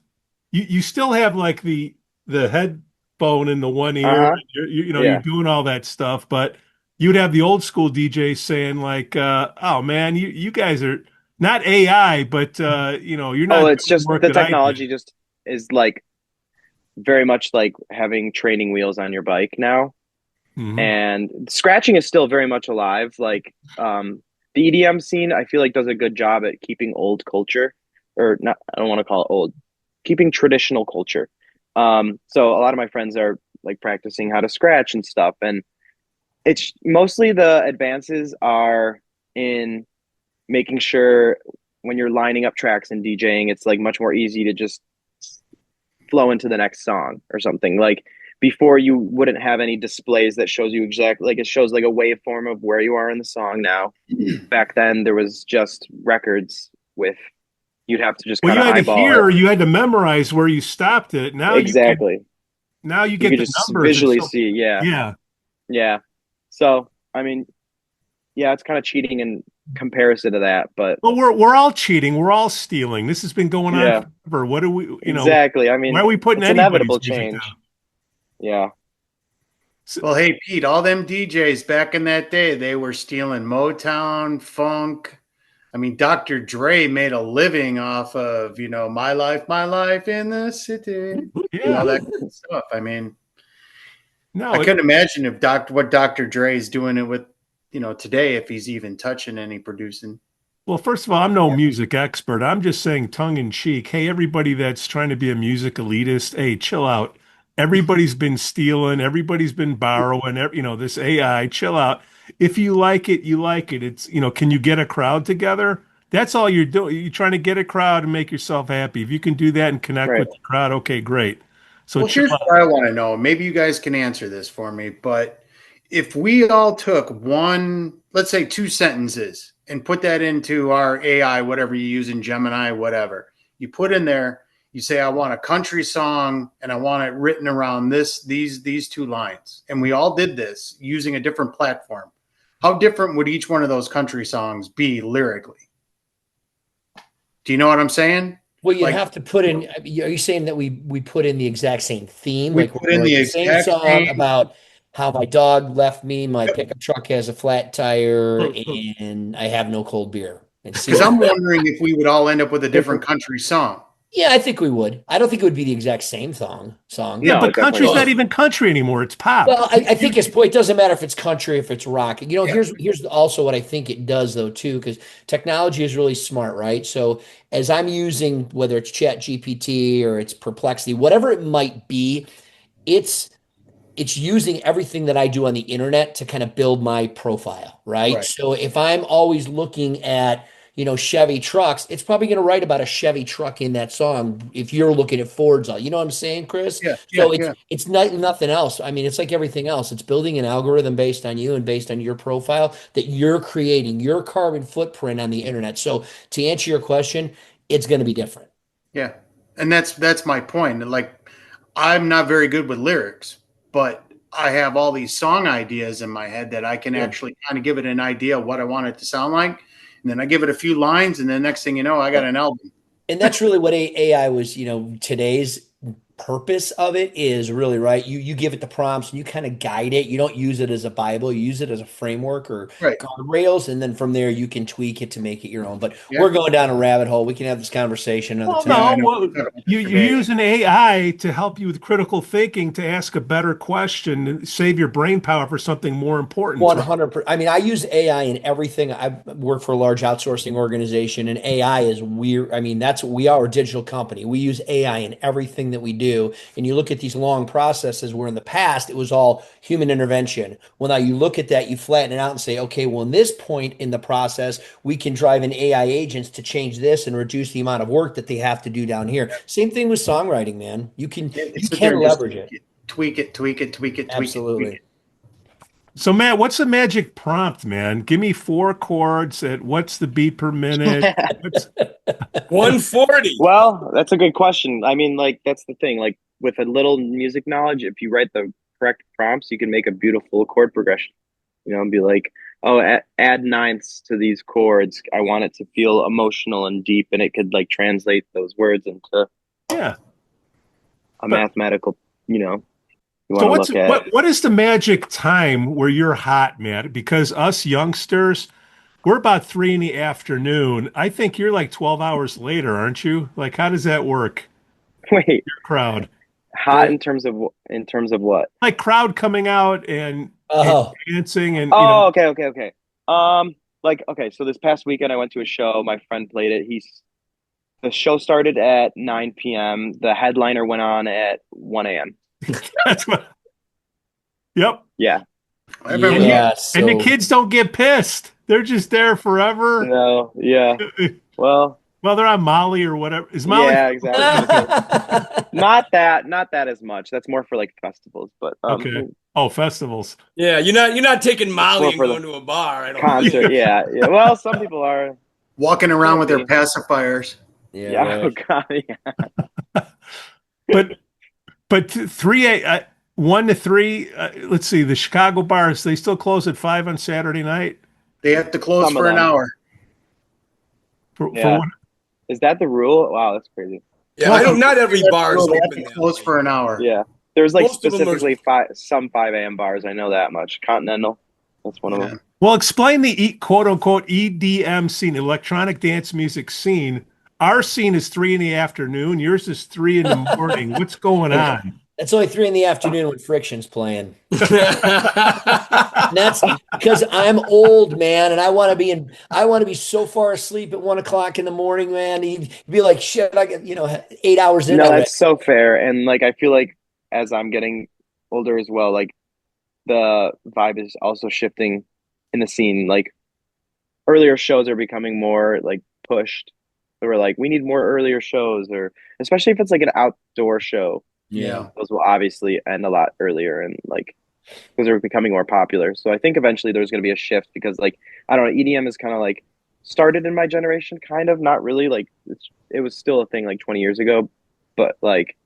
B: you still have like the headphone in the one ear,
F: uh-huh,
B: you're
F: yeah.
B: doing all that stuff, but you'd have the old school DJs saying like, "Oh man, you guys are not AI, but you're
F: Oh,
B: not
F: it's
B: doing the
F: just
B: work
F: the
B: that I
F: technology
B: did."
F: just is like very much like having training wheels on your bike now.
B: Mhm.
F: And scratching is still very much alive. Like the EDM scene, I feel like does a good job at keeping old culture, or not. I don't want to call it old, keeping traditional culture. So a lot of my friends are like practicing how to scratch and stuff, and it's mostly the advances are in making sure when you're lining up tracks and DJing, it's like much more easy to just flow into the next song or something. Like before, you wouldn't have any displays that shows you exactly, like it shows like a waveform of where you are in the song now. Back then there was just records with, you'd have to just
B: Well,
F: kind
B: you
F: of
B: had to
F: eyeball
B: hear,
F: it.
B: you had to memorize where you stopped it.
F: Exactly.
B: Now you
F: You
B: get
F: could
B: the
F: just
B: numbers. It's
F: visually
B: so,
F: see. Yeah.
B: yeah.
F: Yeah. So, I mean, yeah, it's kind of cheating in comparison to that, but
B: Well, we're all cheating. We're all stealing. This has been going on
F: yeah,
B: forever. What do we,
F: exactly. I
B: why
F: mean,
B: are we putting
F: it's
B: anybody's
F: inevitable
B: music
F: change.
B: down?
F: Yeah.
B: So,
D: Well, hey Pete, all them DJs back in that day, they were stealing Motown, funk. I mean, Dr. Dre made a living off of, my life in the city,
B: yeah.
D: that kind of stuff. I mean, I
B: No,
D: couldn't imagine if what Dr. Dre is doing it with, today, if he's even touching any producing.
B: well, first of all, I'm no music expert. I'm just saying tongue in cheek. Hey, everybody that's trying to be a music elitist, hey, chill out. Everybody's been stealing, everybody's been borrowing, this AI, chill out. If you like it, you like it. It's, can you get a crowd together? That's all you're doing. You're trying to get a crowd and make yourself happy. If you can do that and connect
F: Right.
B: with the crowd, okay, great. So
D: Well,
B: chill
D: here's
B: out.
D: what I want to know. Maybe you guys can answer this for me, but if we all took one, let's say 2 sentences, and put that into our AI, whatever you use in Gemini, whatever, you put in there, you say, I want a country song and I want it written around these 2 lines. And we all did this using a different platform. How different would each one of those country songs be lyrically? Do you know what I'm saying?
C: Well, you'd
D: Like
C: have to put in. Are you saying that we put in the exact same theme?
D: we
C: Like
D: put
C: we're
D: in
C: gonna write
D: the
C: the same
D: exact
C: song
D: same.
C: about how my dog left me, my pickup truck has a flat tire, and I have no cold beer. And see
D: Because
C: what.
D: I'm wondering if we would all end up with a different country song.
C: Yeah, I think we would. I don't think it would be the exact same song.
B: Yeah,
F: No,
B: but
F: it definitely
B: country's not
F: won't.
B: even country anymore. It's pop.
C: Well, I think it's it doesn't matter if it's country, if it's rock.
D: Yeah.
C: Here's also what I think it does though too, because technology is really smart, right? So as I'm using whether it's Chat GPT or it's Perplexity, whatever it might be, it's it's using everything that I do on the internet to kind of build my profile, right?
D: Right.
C: So if I'm always looking at, Chevy trucks, it's probably going to write about a Chevy truck in that song if you're looking at Ford's, you know what I'm saying, Chris?
D: Yeah. Yeah.
C: So it's
D: Yeah.
C: it's not nothing else. I mean, it's like everything else. It's building an algorithm based on you and based on your profile that you're creating your carbon footprint on the internet. So to answer your question, it's going to be different.
D: Yeah. And that's my point. Like, I'm not very good with lyrics, but I have all these song ideas in my head that I can
C: Yeah.
D: actually kind of give it an idea of what I want it to sound like. And then I give it a few lines, and then next thing you know, I got an album.
C: And that's really what AI was, today's purpose of it is really right. You give it the prompts and you kind of guide it. You don't use it as a Bible, you use it as a framework or
D: Right.
C: guardrails, and then from there you can tweak it to make it your own. But
D: Yeah.
C: we're going down a rabbit hole. We can have this conversation another
B: Well,
C: time.
D: Yeah. I
B: no,
D: know.
B: well,
D: Talk about
B: you
D: this for
B: you
D: days.
B: use an AI to help you with critical thinking to ask a better question and save your brain power for something more important, right?
C: 100%. I mean, I use AI in everything. I work for a large outsourcing organization, and AI is weird. I mean, we are a digital company. We use AI in everything that we do. And you look at these long processes where in the past it was all human intervention. Well, now you look at that, you flatten it out and say, okay, well, in this point in the process, we can drive in AI agents to change this and reduce the amount of work that they have to do down here. Same thing with songwriting, man. You can
D: Yeah,
C: you
D: sit there
C: can
D: and just
C: leverage it.
D: tweak it, tweak it, tweak it, tweak it, tweak
C: Absolutely.
D: it.
B: So, Matt, what's the magic prompt, man? Give me 4 chords at what's the beat per minute? What's
A: 140.
F: Well, that's a good question. I mean, like that's the thing. Like with a little music knowledge, if you write the correct prompts, you can make a beautiful chord progression. And be like, oh, add ninths to these chords. I want it to feel emotional and deep, and it could like translate those words into
B: yeah.
F: a
B: But
F: mathematical. You
B: so
F: want to look at.
B: what is the magic time where you're hot, Matt? Because us youngsters, we're about 3 in the afternoon. I think you're like 12 hours later, aren't you? Like, how does that work?
F: Wait,
B: Your crowd.
F: Hot in terms of what?
B: Like crowd coming out and
C: Oh,
B: dancing and
F: Oh, okay. Like okay, so this past weekend I went to a show. My friend played it. The show started at 9 p.m. The headliner went on at 1 a.m.
B: that's what. Yep.
F: Yeah.
D: I remember
C: yeah.
B: And the
C: So
B: kids don't get pissed. They're just there forever.
F: No. Yeah. Well.
B: Well, they're on Molly or whatever. Is Molly?
F: Yeah. Exactly. Not that as much. That's more for like festivals, but
B: Okay. Oh, festivals.
A: Yeah, you're not taking Molly
F: more
A: and
F: for the
A: going to a bar. I don't
F: concert.
A: think.
F: Yeah. Well, some people are.
D: walking around with their pacifiers.
C: yeah,
F: Yeah.
C: right.
F: Oh God. Yeah.
B: But 1 to 3. Let's see. The Chicago bars, they still close at 5 on Saturday night.
D: They have to close
F: Some of
D: for an
F: them.
D: hour.
B: For
F: Yeah.
B: what?
F: Is that the rule? Wow, that's crazy.
A: Yeah, I don't. Not every bar is
D: They have
A: open
D: to
A: that
D: close
A: late.
D: for an hour.
F: Yeah. There's like
A: Most of them are-
F: specifically some 5 a.m. bars. I know that much. Continental. That's one of them.
B: Well, explain the quote unquote EDM scene, electronic dance music scene. Our scene is 3 in the afternoon. Yours is 3 in the morning. What's going on?
C: It's only 3 in the afternoon when Friction's playing. And that's because I'm old, man, and I want to be so far asleep at 1 o'clock in the morning, man. You'd be like, shit, I get 8 hours in.
F: No,
C: already.
F: that's so fair. And like I feel like as I'm getting older as well, like the vibe is also shifting in the scene. Like earlier shows are becoming more like pushed. So we're like, we need more earlier shows, or especially if it's like an outdoor show,
D: Yeah.
F: those will obviously end a lot earlier and like because they're becoming more popular. So I think eventually there's going to be a shift because like I don't know, EDM is kind of like started in my generation, kind of not really like it was still a thing like 20 years ago, but like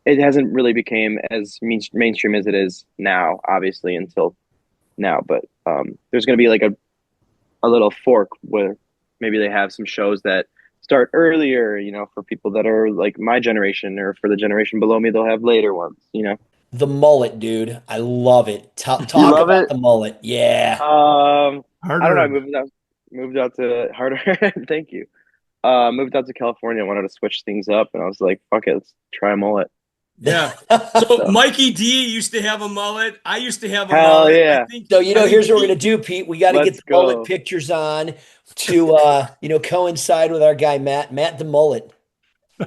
F: it hasn't really became as mainstream as it is now, obviously until now. But there's going to be like a little fork where maybe they have some shows that start earlier, for people that are like my generation, or for the generation below me, they'll have later ones,
C: The mullet, dude. I love it. Talk
F: love
C: about
F: it?
C: the mullet. Yeah.
F: I don't know. I
B: Harder.
F: moved out to harder. Thank you. Moved out to California. I wanted to switch things up, and I was like, "Fuck it, let's try a mullet."
A: Yeah. So Mikey D used to have a mullet. I used to have a
F: Hell
A: mullet.
F: yeah.
A: I think,
C: So,
A: I think
C: here's what we're
A: Pete-
C: gonna do, Pete. We got to get
F: Let's
C: the mullet
F: go.
C: pictures on to coincide with our guy Matt the mullet.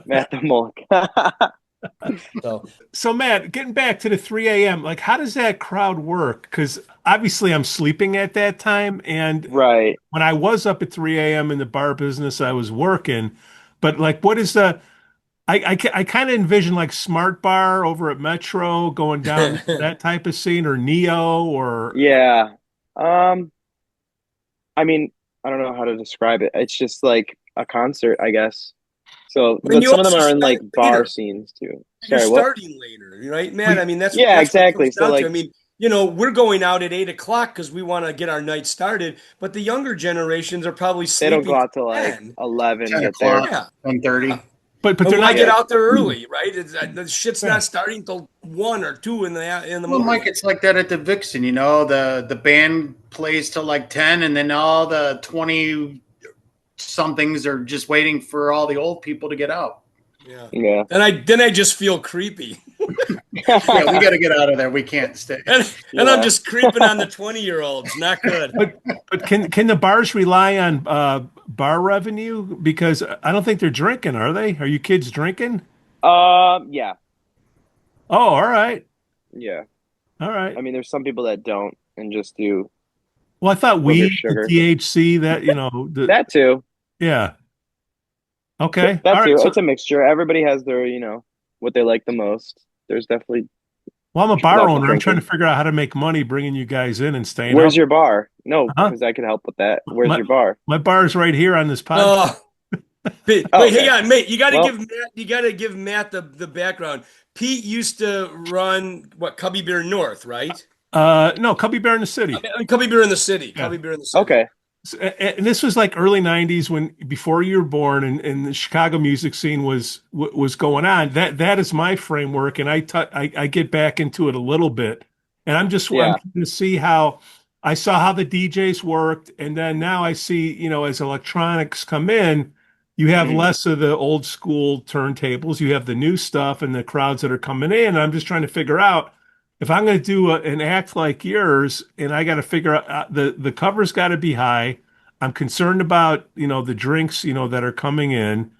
F: Matt the mullet.
C: So
B: Matt, getting back to the 3 a.m., like how does that crowd work? Because obviously I'm sleeping at that time. And
F: Right.
B: when I was up at 3 a.m. in the bar business, I was working. But like, what is I kind of envision like Smart Bar over at Metro going down that type of scene, or Neo, or
F: Yeah. I mean, I don't know how to describe it. It's just like a concert, I guess. So,
A: And
F: but
A: you
F: some of them
A: also
F: are in like
A: start
F: bar
A: later.
F: scenes too.
A: You're
F: Sorry, what?
A: starting later, right, man? I mean, that's
F: Yeah,
A: that's what it
F: exactly.
A: comes
F: So,
A: down to.
F: like-
A: I mean, we're going out at 8 o'clock because we want to get our night started. But the younger generations are probably
F: They
A: sleeping
F: don't go out till
A: till
F: like
A: 10.
F: 11,
D: 10
F: get there.
D: o'clock.
A: Yeah.
D: 10:30.
B: but
A: And
B: they're
A: why
B: not.
A: get out there early, right? The shit's
B: Yeah.
A: not starting till 1 or 2 in the
D: Well,
A: morning.
D: Mike, it's like that at the Vixen. The band plays till like 10, and then all the 20 somethings are just waiting for all the old people to get out.
A: Yeah.
F: Yeah.
A: Then I just feel creepy.
D: Yeah, we got to get out of there. We can't stay.
A: And
F: Yeah.
A: I'm just creeping on the 20-year-olds. Not good.
B: But can the bars rely on bar revenue? Because I don't think they're drinking, are they? Are you kids drinking?
F: Yeah.
B: Oh, all right,
F: Yeah.
B: all right.
F: I mean, there's some people that don't and just do
B: Well, I thought
F: Well, there's
B: weed,
F: sugar.
B: THC,
F: that too.
B: yeah. Okay,
F: That
B: all
F: too.
B: right. So,
F: It's a mixture. Everybody has their, what they like the most. There's definitely.
B: well, I'm a bar
F: Lots of
B: owner. I'm trying to
F: drinking.
B: figure out how to make money bringing you guys in and staying
F: Where's
B: up.
F: your bar? No,
B: Huh?
F: because I can help with that. Where's
B: My-
F: your bar?
B: My bar is right here on this podcast.
A: Oh. Wait,
F: Okay.
A: hang on, mate. You got to
F: Well-
A: give Matt the background. Pete used to run Cubby Beer North, right?
B: No, Cubby Bear in the City.
A: Cubby Beer in the City.
B: Yeah.
A: Cubby Beer in the City.
F: Okay.
B: And this was like early '90s before you were born, and the Chicago music scene was going on. That is my framework, and I get back into it a little bit, and I'm
F: Yeah.
B: trying to see how I saw how the DJs worked, and then now I see as electronics come in, You have
D: Mm.
B: less of the old school turntables. You have the new stuff and the crowds that are coming in. I'm just trying to figure out if I'm going to do an act like yours, and I got to figure out the cover's got to be high. I'm concerned about, the drinks, that are coming in.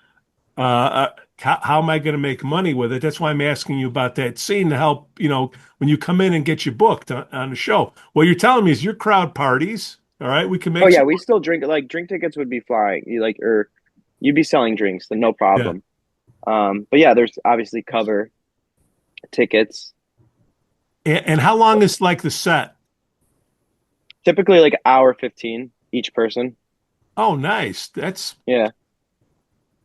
B: How am I going to make money with it? That's why I'm asking you about that scene to help, when you come in and get you booked on the show. What you're telling me is your crowd parties. All right, we can
F: Oh
B: make
F: yeah,
B: some.
F: we still drink. Like drink tickets would be flying. You like or you'd be selling drinks, then no
B: Yeah.
F: problem. But yeah, there's obviously cover tickets.
B: And how long is like the set?
F: Typically like hour 15 each person.
B: Oh, nice. That's
F: Yeah.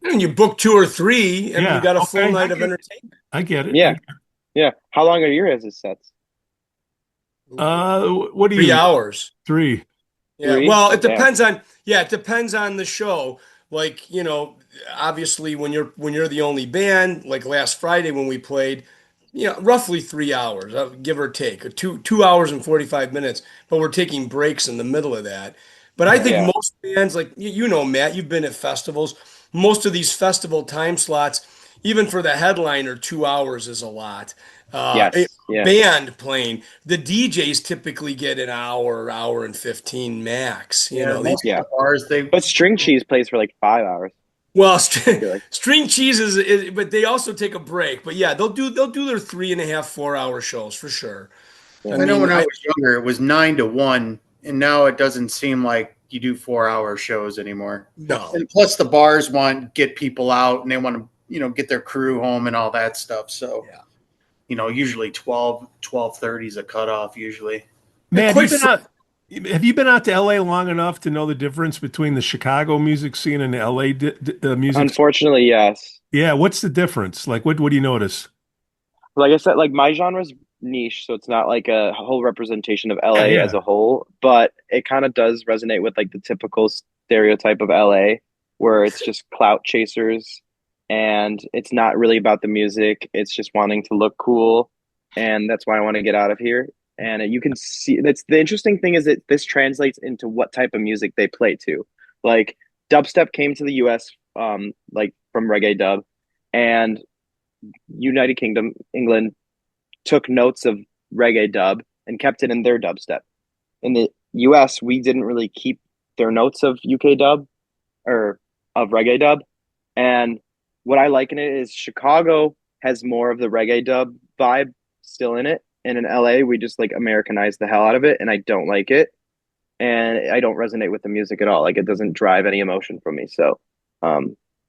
A: And you book 2 or 3, and you
B: yeah.
A: got a full
B: Okay,
A: night of entertainment.
B: I get it.
F: Yeah. Yeah. How long are your guys' sets?
B: What do
A: Three
B: you
A: hours.
B: 3?
A: Yeah,
F: 3?
A: well,
F: Oh damn.
A: it depends on the show. Like, obviously when you're the only band, like last Friday when we played, roughly 3 hours, give or take, 2 hours and 45 minutes, but we're taking breaks in the middle of that. But I
D: Yeah.
A: think
F: Yeah.
A: most bands, like Matt, you've been at festivals, most of these festival time slots, even for the headliner, 2 hours is a lot.
F: Yes. Yeah.
A: Band playing, the DJs typically get an hour, hour and 15 max.
D: Yeah,
A: They,
D: most of
F: Yeah.
D: the bars
F: But string cheese plays for like 5 hours,
A: well,
F: I feel like.
A: string cheese but they also take a break. But yeah, they'll do their 3.5, 4 hour shows for sure. I
F: Yeah.
D: I know
A: mean,
D: when I was younger, it was 9 to 1, and now it doesn't seem like you do 4 hour shows anymore.
A: no.
D: And plus, the bars want to get people out, and they want to, get their crew home and all that stuff. So,
A: Yeah.
D: usually 12:30 is a cutoff. Usually,
B: Man,
A: Quite
B: have you been out to LA long enough to know the difference between the Chicago music scene and the LA music scene?
F: Unfortunately, yes.
B: Yeah, what's the difference? Like what do you notice?
F: Like I said, like my genre's niche, so it's not like a whole representation of
B: Yeah,
F: LA as
B: yeah.
F: a whole, but it kind of does resonate with like the typical stereotype of LA, where it's just clout chasers and it's not really about the music. It's just wanting to look cool, and that's why I want to get out of here. And you can see that's the interesting thing is that this translates into what type of music they play to. Like dubstep came to the US like from reggae dub, and United Kingdom, England, took notes of reggae dub and kept it in their dubstep. In the US, we didn't really keep their notes of UK dub or of reggae dub. And what I like in it is Chicago has more of the reggae dub vibe still in it. And in LA, we just like Americanize the hell out of it. And I don't like it. And I don't resonate with the music at all. Like it doesn't drive any emotion from me. So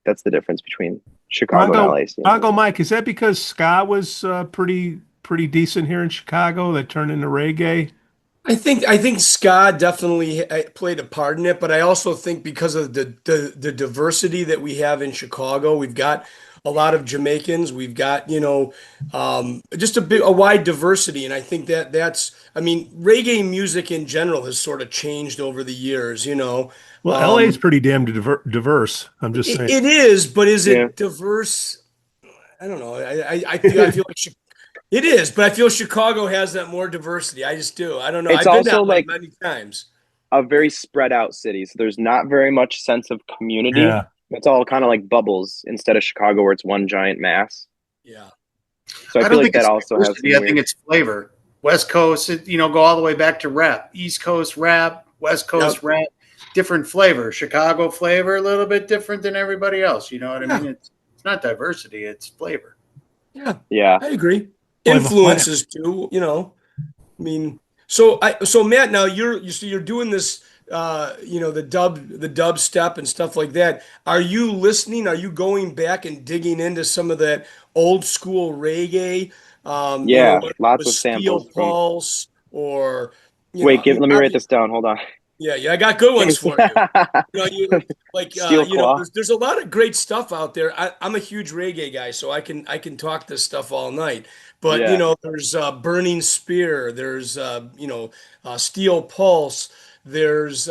F: that's the difference between Chicago and
B: Bongo,
F: LA scene.
B: Bongo Mike, is that because ska was pretty decent here in Chicago that turned into reggae?
A: I think ska definitely played a part in it, but I also think because of the diversity that we have in Chicago, we've got a lot of Jamaicans, we've got just a wide diversity, and I think I mean, reggae music in general has sort of changed over the years.
B: Well, LA is pretty damn diverse. I'm just saying.
A: It is, but is
F: Yeah.
A: it diverse? I don't know. I feel like it is, but I feel Chicago has that more diversity. I just do. I don't know.
F: It's
A: I've been
F: also
A: that way
F: like
A: many times.
F: a very spread out city. So there's not very much sense of community.
B: Yeah.
F: It's all kind of like bubbles instead of Chicago where it's one giant mass.
A: Yeah.
F: So I
D: I
F: feel
D: don't
F: like
D: think
F: that
D: it's
F: also has some
D: diversity. I think
F: weird.
D: it's flavor. West Coast, go all the way back to rap. East Coast rap, West Coast
A: Yep.
D: rap, different flavor. Chicago flavor, a little bit different than everybody else. You know what I
A: Yeah.
D: mean? It's not diversity, it's flavor.
A: Yeah.
F: Yeah.
A: I agree.
B: Flavor Flav.
A: Influences too. I mean, so Matt, now you're doing this the dub step and stuff like that. Are you listening? Are you going back and digging into some of that old school reggae?
F: Yeah.
A: Whether it
F: Lots
A: was
F: of
A: Steel
F: samples from.
A: Pulse or
F: Wait,
A: I mean,
F: let me write this down. Hold on.
A: yeah, I got good ones for you. You like
F: Steel Claw.
A: there's a lot of great stuff out there. I'm a huge reggae guy, so I can talk this stuff all night. But
F: Yeah.
A: there's Burning Spear, there's Steel Pulse, there's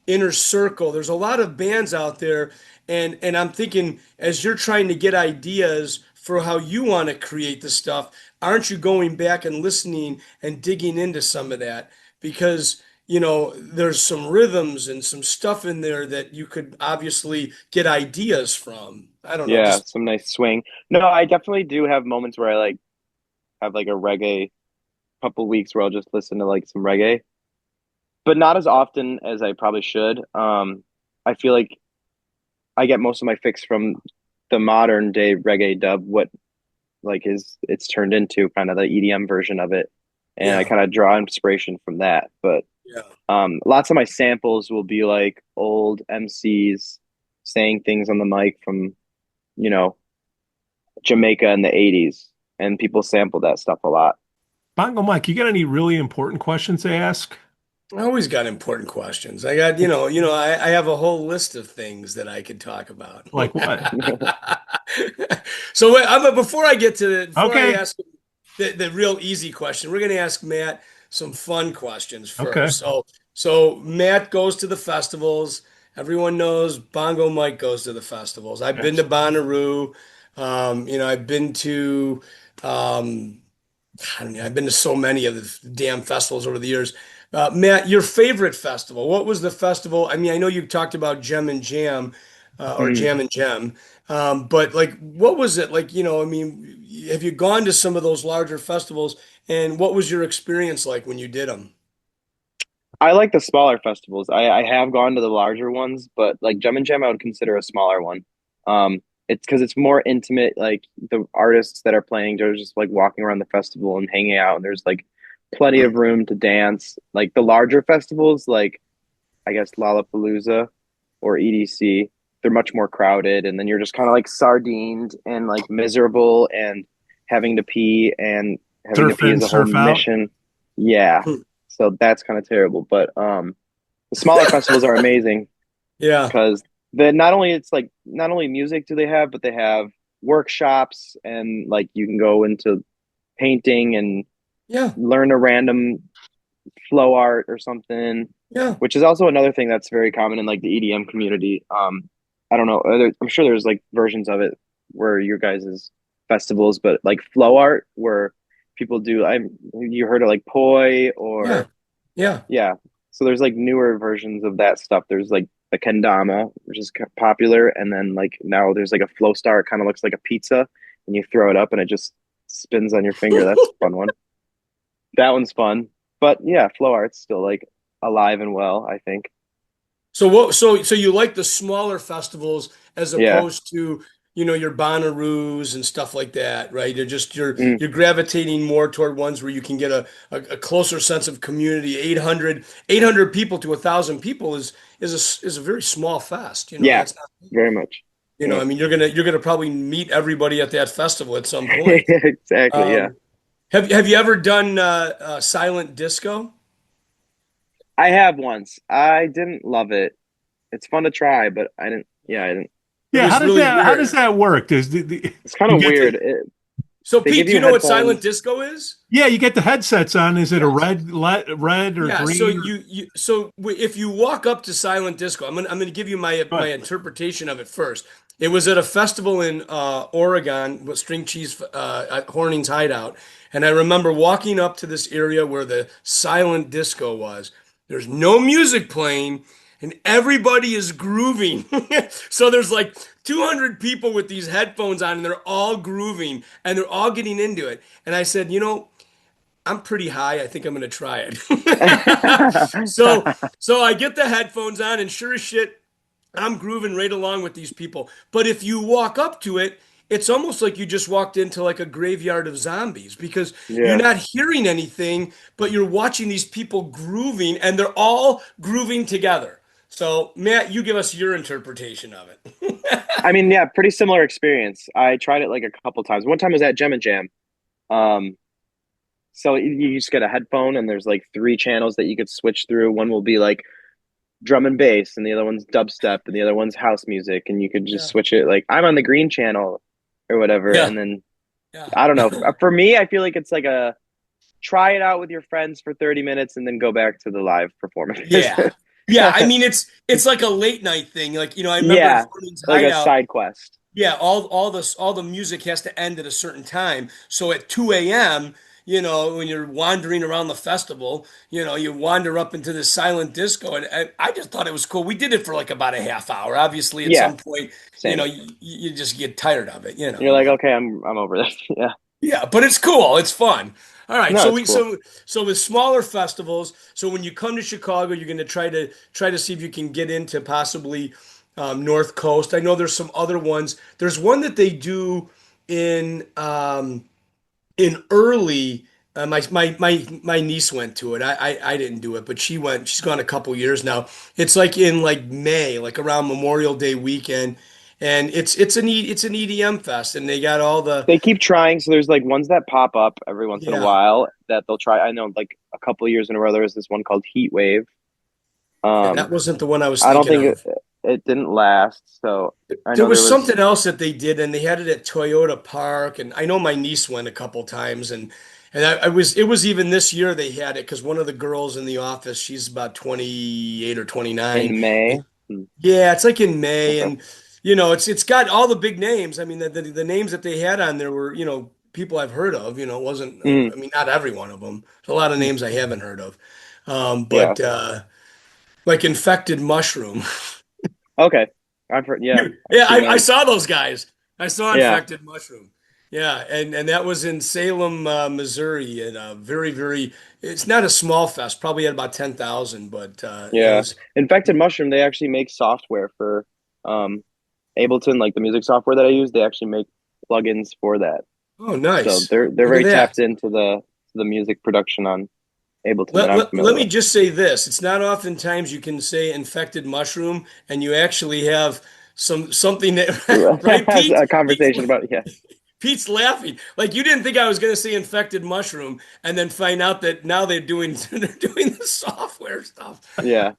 A: Inner Circle. There's a lot of bands out there, and I'm thinking as you're trying to get ideas for how you want to create the stuff, aren't you going back and listening and digging into some of that? Because there's some rhythms and some stuff in there that you could obviously get ideas from. I don't know,
F: Yeah,
A: just
F: some nice swing. No, I definitely do have moments where I like have like a reggae couple weeks where I'll just listen to like some reggae, but not as often as I probably should. I feel like I get most of my fix from the modern day reggae dub, what like is it's turned into kind of the EDM version of it, and I
A: yeah,
F: kind of draw inspiration from that. But
A: yeah.
F: lots of my samples will be like old MCs saying things on the mic from, you know, Jamaica in the 80s, and people sample that stuff a lot.
B: Bongo Mike, you got any really important questions to ask?
A: I always got important questions. I got, I have a whole list of things that I could talk about.
B: Like what?
A: So before I get to before I
B: Okay.
A: ask the real easy question, we're going to ask Matt some fun questions
B: Okay.
A: first. So Matt goes to the festivals. Everyone knows Bongo Mike goes to the festivals. I've been to
B: Yes.
A: Bonnaroo. I've been to um, I don't know, I've been to so many of the damn festivals over the years. Matt, your favorite festival? What was the festival? I mean, I know you talked about Gem and Jam, or
F: Mm.
A: Jam and Gem, but like, what was it like? I mean, have you gone to some of those larger festivals, and what was your experience like when you did them?
F: I like the smaller festivals. I have gone to the larger ones, but like Gem and Jam, I would consider a smaller one. It's because it's more intimate. Like the artists that are playing, they're just like walking around the festival and hanging out, and there's like plenty of room to dance. Like the larger festivals, like I guess Lollapalooza or EDC, they're much more crowded, and then you're just kind of like sardined and like miserable and having to pee, and having to
B: Surf
F: pee
B: in,
F: is a whole
B: surf out.
F: mission. Yeah, so that's kind of terrible. But the smaller festivals are amazing
A: Yeah,
F: because then not only it's like not only music do they have, but they have workshops, and like you can go into painting and
A: yeah,
F: learn a random flow art or something,
A: yeah.
F: which is also another thing that's very common in like the EDM community. I don't know, I'm sure there's like versions of it where your guys's festivals, but like flow art where people do. You heard of like poi
A: Yeah,
F: or
A: yeah.
F: yeah. So there's like newer versions of that stuff. There's like the kendama, which is popular, and then like now there's like a flow star. It kind of looks like a pizza, and you throw it up, and it just spins on your finger. That's a fun one. That one's fun. But yeah, flow art's still like alive and well, I think.
A: So what? So you like the smaller festivals as
F: Yeah.
A: opposed to your Bonnaroos and stuff like that, right?
F: Mm.
A: You're gravitating more toward ones where you can get a closer sense of community. 800 people to 1,000 people is a very small fest.
F: Yeah,
A: That's not.
F: very much. Yeah.
A: I mean, you're gonna probably meet everybody at that festival at some point.
F: Exactly, yeah.
A: Um, have you ever done silent disco?
F: I have once. I didn't love it. It's fun to try, but I didn't yeah, I didn't.
A: It
B: Yeah,
A: was really
B: how does
A: weird.
B: that work? Does
F: It's kind
B: you
F: of
B: get
F: weird.
B: the
A: So
F: They
A: Pete,
F: give
A: do you
F: you
A: know what silent
F: headphones.
A: disco is?
B: yeah, you get the headsets on. Is it a
A: Yes.
B: red or
A: Yeah, so
B: green?
A: if you walk up to silent disco, I'm gonna give you my
B: But
A: interpretation of it first. It was at a festival in Oregon with String Cheese at Horning's Hideout, and I remember walking up to this area where the silent disco was. There's no music playing, and everybody is grooving. So there's like 200 people with these headphones on, and they're all grooving, and they're all getting into it. And I said, I'm pretty high. I think I'm gonna try it. So I get the headphones on, and sure as shit, I'm grooving right along with these people. But if you walk up to it, it's almost like you just walked into like a graveyard of zombies because you're
F: Yeah.
A: not hearing anything, but you're watching these people grooving, and they're all grooving together. So Matt, you give us your interpretation of it.
F: I mean, yeah, pretty similar experience. I tried it like a couple times. One time was at Gem and Jam. Um, so you just get a headphone and there's like three channels that you could switch through. One will be like drum and bass, and the other one's dubstep, and the other one's house music, and you could just
A: Yeah.
F: switch it. Like I'm on the green channel or whatever,
A: Yeah.
F: and then
A: Yeah.
F: I don't know. For me, I feel like it's like a try it out with your friends for 30 minutes and then go back to the live performances.
A: Yeah. Yeah. I mean, it's like a late night thing. Like, I remember at
F: Yeah,
A: Horning's
F: like a
A: Hideout.
F: side quest.
A: Yeah, all the music has to end at a certain time. So at 2 a.m., when you're wandering around the festival, you wander up into the silent disco, and I just thought it was cool. We did it for like about a half hour. Obviously, at
F: Yeah,
A: some point,
F: same.
A: you just get tired of it,
F: You're like,
A: but
F: okay, I'm over this. Yeah.
A: yeah, but it's cool. It's fun. All right,
F: No,
A: so
F: it's
A: we
F: cool.
A: so with smaller festivals, so when you come to Chicago, you're going to try to see if you can get into possibly North Coast. I know there's some other ones. There's one that they do in in early. My niece went to it. I didn't do it, but she went. She's gone a couple years now. It's like in like May, like around Memorial Day weekend, and it's an EDM fest, and they got all the
F: They keep trying. So there's like ones that pop up every once in a
A: yeah.
F: while that they'll try. I know like a couple of years in a row there was this one called Heat Wave.
A: Yeah, that wasn't the one I was
F: I don't
A: thinking
F: think
A: of.
F: it didn't last. So I
A: There
F: know there
A: was
F: was
A: something else that they did, and they had it at Toyota Park, and I know my niece went a couple times, and I was it was even this year they had it because one of the girls in the office, she's about 28 or 29.
F: in May. Hmm,
A: Yeah, it's like in May,
F: okay.
A: and it's got all the big names. I mean, the names that they had on there were people I've heard of. It wasn't.
F: Mhm.
A: I mean, not every one of them. There's a lot of names I haven't heard of,
F: Yeah.
A: but like Infected Mushroom.
F: Okay. I've heard. Yeah, I've
A: Yeah,
F: seen
A: I
F: them.
A: saw those guys. I saw
F: Yeah.
A: Infected Mushroom. Yeah, and that was in Salem, Missouri, and very. It's not a small fest. Probably had about 10,000, but it
F: Yeah.
A: was.
F: Infected Mushroom. They actually make software for um Ableton, like the music software that I use. They actually make plugins for that.
A: Oh,
F: So
A: nice.
F: they're
A: Look at
F: very
A: that.
F: tapped into the music production on Ableton that
A: Let,
F: I'm
A: let,
F: familiar
A: let me
F: with.
A: just say this. It's not oftentimes you can say infected mushroom and you actually have something that right, Pete?
F: A
A: Pete's
F: conversation about yeah.
A: Pete's laughing. Like you didn't think I was going to say infected mushroom and then find out that now they're doing they're doing the software stuff.
F: Yeah.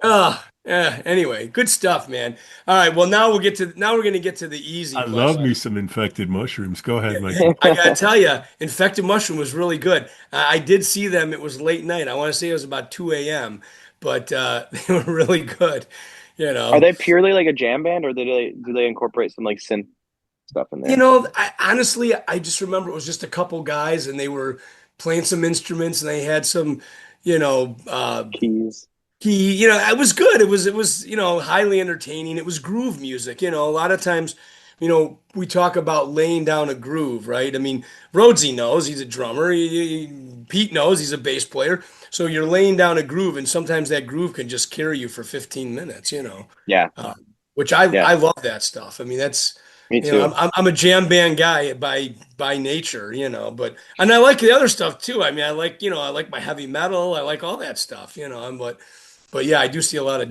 A: Yeah, anyway, good stuff, man. All right, well now we're going to get to the easy
B: I love me
A: questions.
B: some infected mushrooms. Go ahead,
A: Yeah,
B: Mikey.
A: I gotta tell you, infected mushroom was really good. I did see them. It was late night. I want to say it was about 2 a.m., but they were really good. You
F: Are
A: know,
F: they purely like a jam band, or do they incorporate some like synth stuff in there?
A: I just remember it was just a couple guys, and they were playing some instruments, and they had some, you know, uh,
F: Keys.
A: it was good. It was highly entertaining. It was groove music. A lot of times, we talk about laying down a groove, right? I mean, Rhodesy knows he's a drummer. Pete knows he's a bass player. So you're laying down a groove, and sometimes that groove can just carry you for 15 minutes.
F: Yeah.
A: Uh, which I
F: Yeah.
A: I love that stuff. I mean, that's
F: Me
A: I'm,
F: too.
A: I'm I'm a jam band guy by nature, but and I like the other stuff too. I mean, I like my heavy metal. I like all that stuff. But yeah, I do see a lot of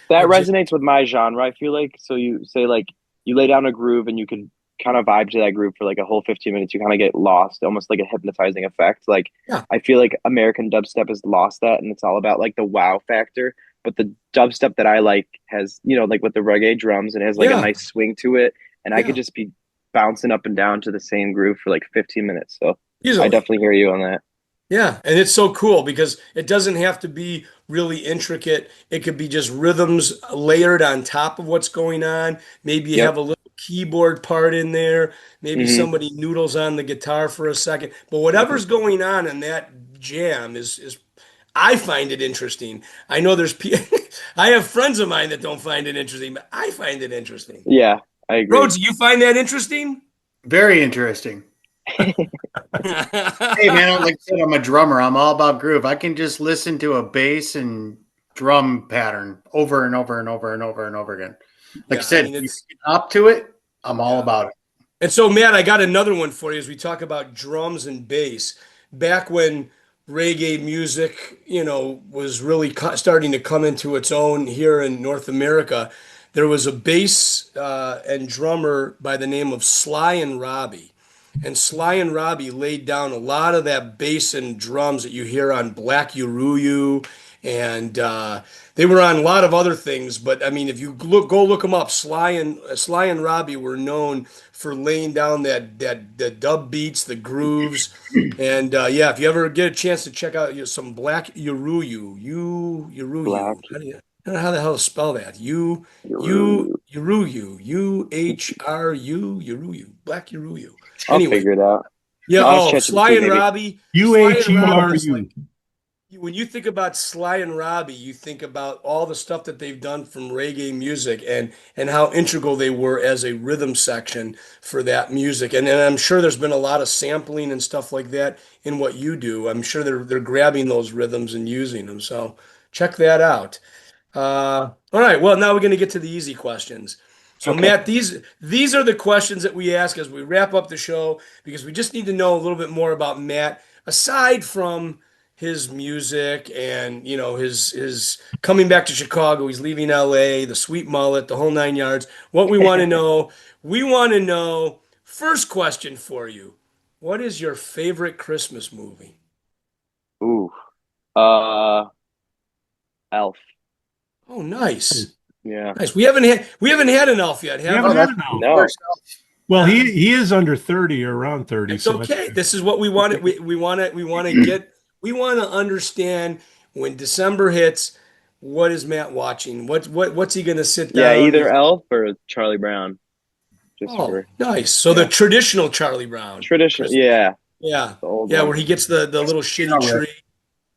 F: That
A: of jam.
F: resonates with my genre. I feel like so you say like you lay down a groove and you can kind of vibe to that groove for like a whole 15 minutes. You kind of get lost, almost like a hypnotizing effect. Like
A: Yeah,
F: I feel like American dubstep has lost that, and it's all about like the wow factor. But the dubstep that I like has, like with the reggae drums, and it has like a
A: yeah,
F: nice swing to it, and I could
A: yeah,
F: just be bouncing up and down to the same groove for like 15 minutes. So I
A: easily.
F: definitely hear you on that.
A: Yeah, and it's so cool because it doesn't have to be really intricate. It could be just rhythms layered on top of what's going on. Maybe you
F: Yep.
A: have a little keyboard part in there. Maybe
F: Hmm.
A: somebody noodles on the guitar for a second. But whatever's going on in that jam is I find it interesting. I know I have friends of mine that don't find it interesting, but I find it interesting.
F: Yeah, I agree.
A: Rhodes, you find that interesting?
D: Very interesting. Hey man, like I said, I'm a drummer. I'm all about groove. I can just listen to a bass and drum pattern over and over and over and over and over again. Like I
A: Yeah, I
D: said,
A: mean
D: you
A: it's
D: get up to it, I'm all
A: yeah.
D: about it.
A: And so, Matt, I got another one for you as we talk about drums and bass. Back when reggae music, was really starting to come into its own here in North America, there was a bass and drummer by the name of Sly and Robbie. And Sly and Robbie laid down a lot of that bass and drums that you hear on Black Uruyu, and they were on a lot of other things. But I mean, if you go look them up, Sly and Robbie were known for laying down that the dub beats, the grooves, and yeah, if you ever get a chance to check out some Black Uruyu,
F: Black.
A: I don't know how the hell to spell that. Uruyu, Uhru, Uruyu, Black Uruyu.
F: I'll
A: Anyway,
F: figure it out.
A: Yeah.
F: I'll ask
A: Oh, Sly
F: ChatGPT
A: and
F: maybe.
A: Robbie. Sly and Robbie is like,
B: UHERU.
A: when you think about Sly and Robbie, you think about all the stuff that they've done from reggae music and how integral they were as a rhythm section for that music. And I'm sure there's been a lot of sampling and stuff like that in what you do. I'm sure they're grabbing those rhythms and using them. So check that out. All right. Well, now we're going to get to the easy questions. So,
F: Okay.
A: Matt, these are the questions that we ask as we wrap up the show because we just need to know a little bit more about Matt aside from his music and his coming back to Chicago. He's leaving LA, the sweet mullet, the whole 9 yards. What we want to know. First question for you: what is your favorite Christmas movie?
F: Ooh. Elf.
A: Oh, nice.
F: Yeah.
A: Nice. We haven't had an elf yet,
B: We
A: have
B: haven't
A: we?
B: had
D: That's
B: an elf.
F: No.
D: first.
B: Well, he is under 30 or around 30,
A: It's
B: so that's
A: okay.
B: good.
A: This is what we want. We want to understand when December hits. What is Matt watching? What's he going to sit
F: Yeah,
A: down?
F: either Elf or Charlie Brown. Just
A: Oh,
F: for
A: nice. So the
F: yeah.
A: traditional Charlie Brown.
F: Traditional.
A: Christmas.
F: Yeah.
A: Yeah.
F: The old
A: Yeah,
F: one.
A: where he gets the little shitty
D: Yeah.
A: tree.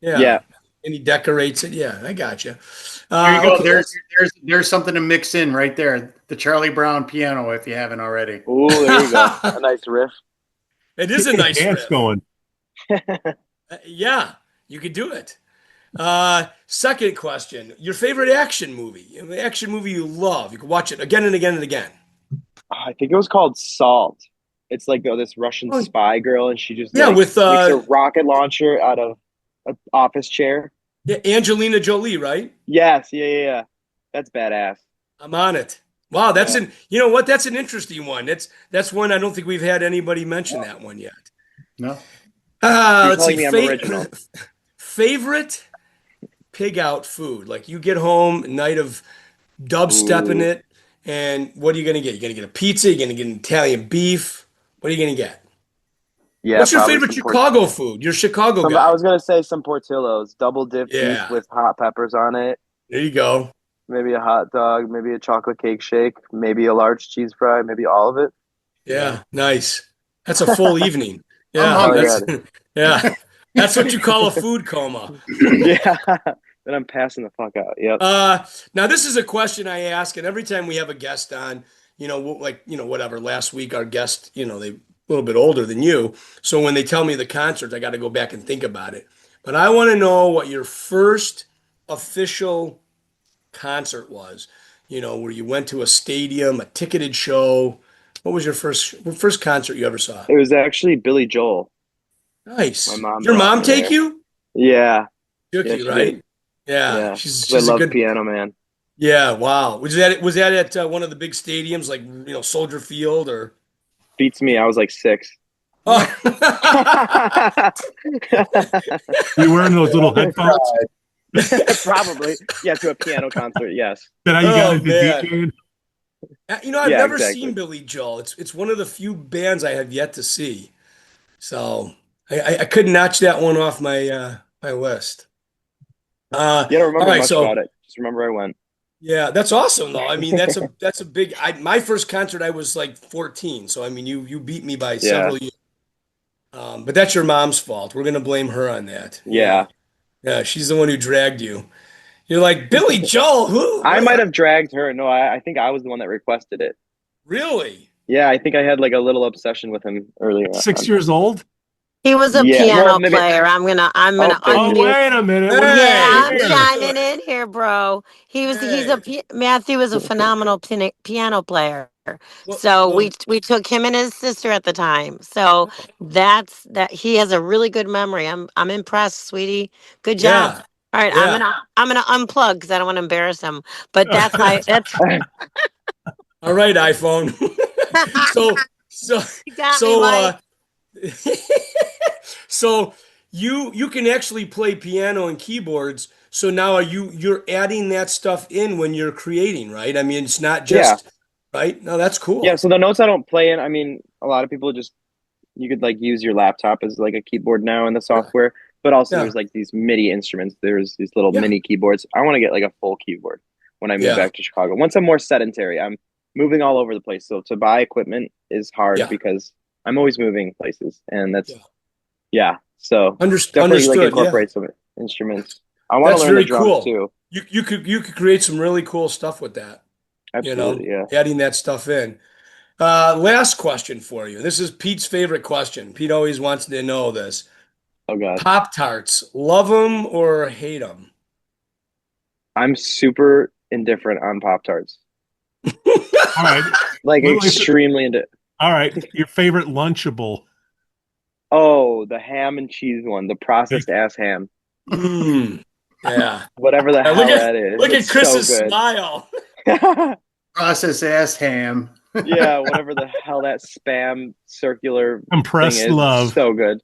A: Yeah.
F: Yeah.
A: And he decorates it. Yeah, I got you.
D: There you go.
A: Okay.
D: There's something to mix in right there. The Charlie Brown piano, if you haven't already.
F: Ooh, there you go. A nice riff.
A: It is a
B: Get the
A: nice
B: dance
A: riff.
B: going.
A: Yeah, you could do it. Second question: your favorite action movie? The action movie you love. You can watch it again and again and again.
F: I think it was called Salt. It's like this Russian
A: Oh,
F: spy girl, and she just
A: yeah,
F: like
A: with
F: makes a rocket launcher out of an office chair.
A: yeah, Angelina Jolie, right?
F: Yes, yeah. That's badass.
A: I'm on it. Wow, that's
F: Yeah.
A: you know what? That's an interesting one. That's one I don't think we've had anybody mention that one yet.
D: No.
F: You're
A: Let's see.
F: telling me I'm original.
A: Favorite pig out food? Like you get home, night of dubstep in
F: Ooh.
A: it, and what are you gonna get? You're gonna get a pizza. You're gonna get an Italian beef. What are you gonna get?
F: Yeah,
A: What's your
F: probably
A: favorite Chicago food? You're a Chicago
F: I
A: guy.
F: was gonna say some Portillo's, double dip beef
A: Yeah,
F: with hot peppers on it.
A: there you go.
F: Maybe a hot dog, maybe a chocolate cake shake, maybe a large cheese fry, maybe all of it.
A: Yeah, nice. That's a full evening.
D: I'm
A: Yeah,
F: Oh
D: hungry.
A: that's
F: yeah,
A: yeah. That's what you call a food coma.
F: yeah. Then I'm passing the fuck out. Yep.
A: Now this is a question I ask, and every time we have a guest on, whatever. Last week our guest, they a little bit older than you, so when they tell me the concerts, I got to go back and think about it. But I want to know what your first official concert was. Where you went to a stadium, a ticketed show. What was your first concert you ever saw?
F: It was actually Billy Joel. My
A: Nice.
F: mom
A: Your
F: brought
A: mom
F: me
A: take
F: there.
A: you?
F: Yeah,
A: Took
F: yeah,
A: you,
F: she
A: right?
F: did.
A: Yeah,
F: Yeah,
A: she's
F: 'cause I
A: she's a
F: love
A: good.
F: Piano Man.
A: Yeah, wow. Was that at one of the big stadiums like Soldier Field or?
F: Beats me. I was like 6.
A: Oh.
B: You wearing those little headphones?
F: Probably. Yeah, to a piano concert. Yes.
B: That how you got
A: Oh
B: into
A: man.
B: DJing?
A: I've
F: Yeah,
A: never
F: exactly.
A: seen Billy Joel. It's one of the few bands I have yet to see. So I could notch that one off my list.
F: You don't
A: All
F: remember
A: right,
F: much
A: so
F: about it. Just remember I went.
A: yeah, that's awesome though. I mean, that's a big. My first concert I was like 14, so I mean you beat me by
F: Yeah.
A: several years. But that's your mom's fault. We're gonna blame her on that.
F: Yeah.
A: Yeah, she's the one who dragged you. You're like Billy Joel. Who?
F: I
A: What?
F: might have dragged her. No, I think I was the one that requested it.
A: Really?
F: Yeah, I think I had like a little obsession with him earlier
B: 6
F: on.
B: years old?
E: He was a
F: Yeah, well,
E: piano
F: maybe.
E: player. I'm gonna
F: Thank
B: Oh,
F: you.
E: unmute.
B: wait a minute. What are we
E: Yeah,
A: Hey,
B: doing
E: I'm
A: what are you
B: here?
E: chiming
A: doing?
E: in here, bro.
A: Hey.
E: Matthew was a phenomenal piano player.
A: Well,
E: So
A: well,
E: we took him and his sister at the time. So that's that. He has a really good memory. I'm impressed, sweetie. Good job.
A: yeah,
E: All right,
A: yeah.
E: I'm gonna unplug because I don't want to embarrass him. But that's
A: All right, iPhone. So, so,
E: you got me,
A: so,
E: Mike.
A: so you can actually play piano and keyboards. So now you're adding that stuff in when you're creating, right? I mean, it's not
F: Yeah.
A: just right. No, that's
F: Yeah,
A: cool.
F: so the notes I don't play in, I mean, a lot of people just you could like use your laptop as like a keyboard now in the
A: Yeah,
F: software, but also
A: yeah,
F: there's like these MIDI instruments. There's these little
A: yeah,
F: mini keyboards. I want to get like a full keyboard when I move
A: yeah,
F: back to Chicago. Once I'm more sedentary, I'm moving all over the place. So to buy equipment is hard
A: yeah,
F: because I'm always moving places, and that's
A: Yeah.
F: yeah. So definitely like
A: Understood. Yeah,
F: incorporate some instruments. I want to
A: that's
F: learn the
A: very
F: drums
A: cool.
F: too.
A: You could create some really cool stuff with that.
F: Absolutely, yeah.
A: Adding that stuff in. Last question for you. This is Pete's favorite question. Pete always wants to know this.
F: Oh God,
A: Pop Tarts, love them or hate them?
F: I'm super indifferent on Pop Tarts.
B: All right.
F: Like
B: Listen,
F: extremely into.
B: all right. Your favorite Lunchable.
F: Oh, the ham and cheese one, the processed ass ham,
A: Mm, yeah.
F: whatever the
A: Yeah,
F: hell that is.
A: look at
F: It's so
A: Chris's
F: good.
A: smile.
D: Process ass ham.
F: Yeah, whatever the hell that spam circular thing
B: Compressed
F: is. It's
B: love.
F: so good.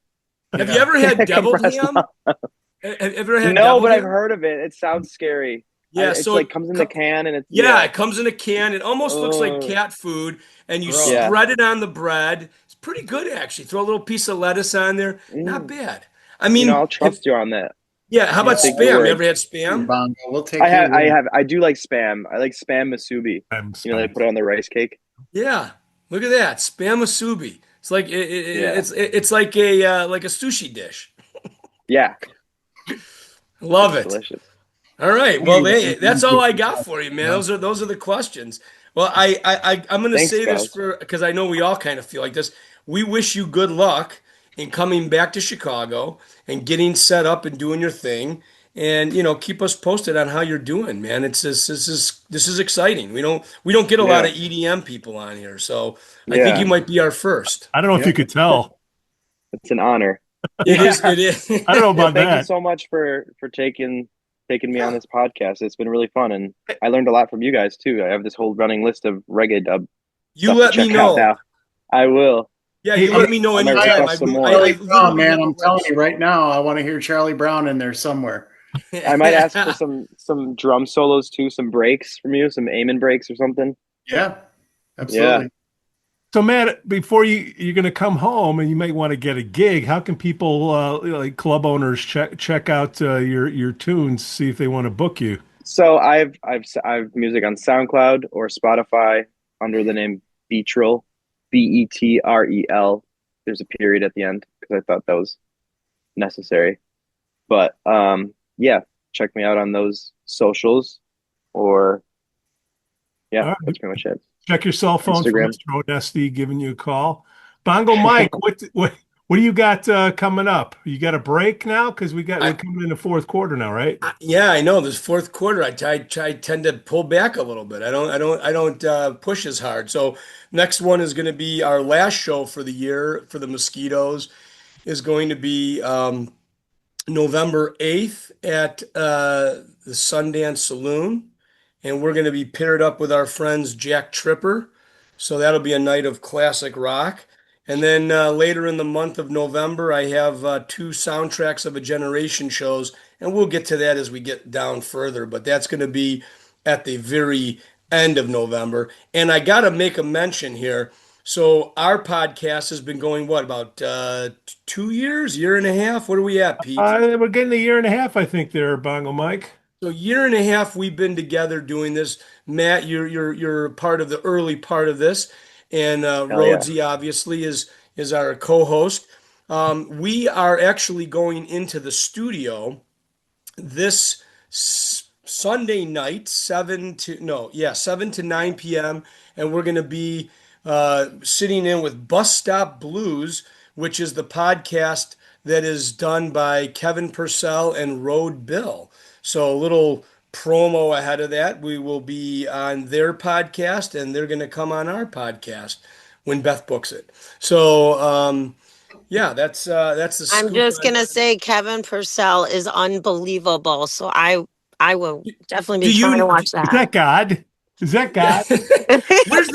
A: Have you ever had deviled
F: Compressed
A: ham? Have you ever had
F: No,
A: deviled
F: but I've
A: ham?
F: heard of it. It sounds scary.
A: Yeah,
F: It's like comes in the can and it's
A: yeah,
F: yeah.
A: it comes in a can. It almost looks like
F: Oh,
A: cat food, and you
D: Gross.
F: yeah.
A: spread it on the bread. It's pretty good actually. Throw a little piece of lettuce on there. Not
F: Mm.
A: bad. I mean,
F: I'll trust you on that.
A: yeah, how
D: Yeah,
A: about
F: I'll take your
A: spam? You
F: word.
A: ever had
D: your
A: spam?
D: bongo. We'll take your word.
F: I do like spam. I like spam masubi.
B: I'm
F: You know, they
B: spicy.
F: put it on the rice cake.
A: Yeah, look at that spam musubi. It's like
F: Yeah.
A: it's like a sushi dish.
F: Yeah.
A: Love
F: It's
A: it.
F: delicious.
A: All right. Well,
D: Anyway,
A: that's all I got for you, man. Those are the questions. Well, I'm going to
F: Thanks,
A: say this
F: guys.
A: for because I know we all kind of feel like this. We wish you good luck in coming back to Chicago and getting set up and doing your thing, and keep us posted on how you're doing, man. This is exciting. We don't get a lot
F: Yeah.
A: of EDM people on here, so I think you
F: Yeah.
A: might be our first.
B: I don't know if you
D: Yep.
B: could tell.
F: It's an honor.
A: It
F: Yeah.
A: is. It is.
B: I don't know
F: Well,
B: about
F: thank you
B: that.
F: so much for taking me on
A: Yeah.
F: this podcast. It's been really fun, and I learned a lot from you guys too. I have this whole running list of reggae dub
A: You
F: stuff to
A: let me
F: check out
A: now.
F: now. I will.
A: Yeah,
B: Hey,
A: you let me know
F: I might
A: anytime.
F: request some more.
A: I
D: Charlie Brown,
A: literally
D: man,
A: have a
D: I'm telling
A: website.
D: you right now, I want to hear Charlie Brown in there somewhere.
F: I might ask for some drum solos too, some breaks from you, some aiming breaks or something.
D: Yeah,
F: Yeah.
D: absolutely.
B: so Matt, before you're going to come home and you might want to get a gig, how can people like club owners check out your tunes, see if they want to book you?
F: So I've music on SoundCloud or Spotify under the name Betrel, Betrel. There's a period at the end because I thought that was necessary. But yeah, check me out on those socials or
B: All
F: yeah,
B: right.
F: that's pretty much it.
B: Check your cell phone for
F: Instagram.
B: Mr. Odesti giving you a call. Bongo Mike, what do you got coming up? You got a break now because we're
A: I,
B: coming in the fourth quarter now, right?
A: yeah, I know. This fourth quarter, I tend to pull back a little bit. I don't push as hard. So next one is going to be our last show for the year for the Mosquitoes is going to be November 8th at the Sundance Saloon, and we're going to be paired up with our friends Jack Tripper. So that'll be a night of classic rock. And then later in the month of November, I have two soundtracks of a generation shows, and we'll get to that as we get down further. But that's going to be at the very end of November. And I got to make a mention here. So our podcast has been going what about 2 years, year and a half? What are we at, Pete?
B: We're getting a year and a half, I think, there, Bongo Mike.
A: So year and a half we've been together doing this. Matt, you're part of the early part of this, and
F: Hell yeah.
A: Rhodesy obviously is our co-host. We are actually going into the studio this Sunday night, 7 to 9 p.m., and we're going to be sitting in with Bus Stop Blues, which is the podcast that is done by Kevin Purcell and Road Bill. So a little promo ahead of that. We will be on their podcast, and they're going to come on our podcast when Beth books it. So yeah, that's the
E: I'm
A: scoop
E: just
A: on
E: gonna
A: that.
E: say Kevin Purcell is unbelievable. So I will definitely
A: Do
E: be trying to
A: you?
E: watch
B: Is
E: that.
B: that God? Is that
A: Yeah.
B: God?
A: Where's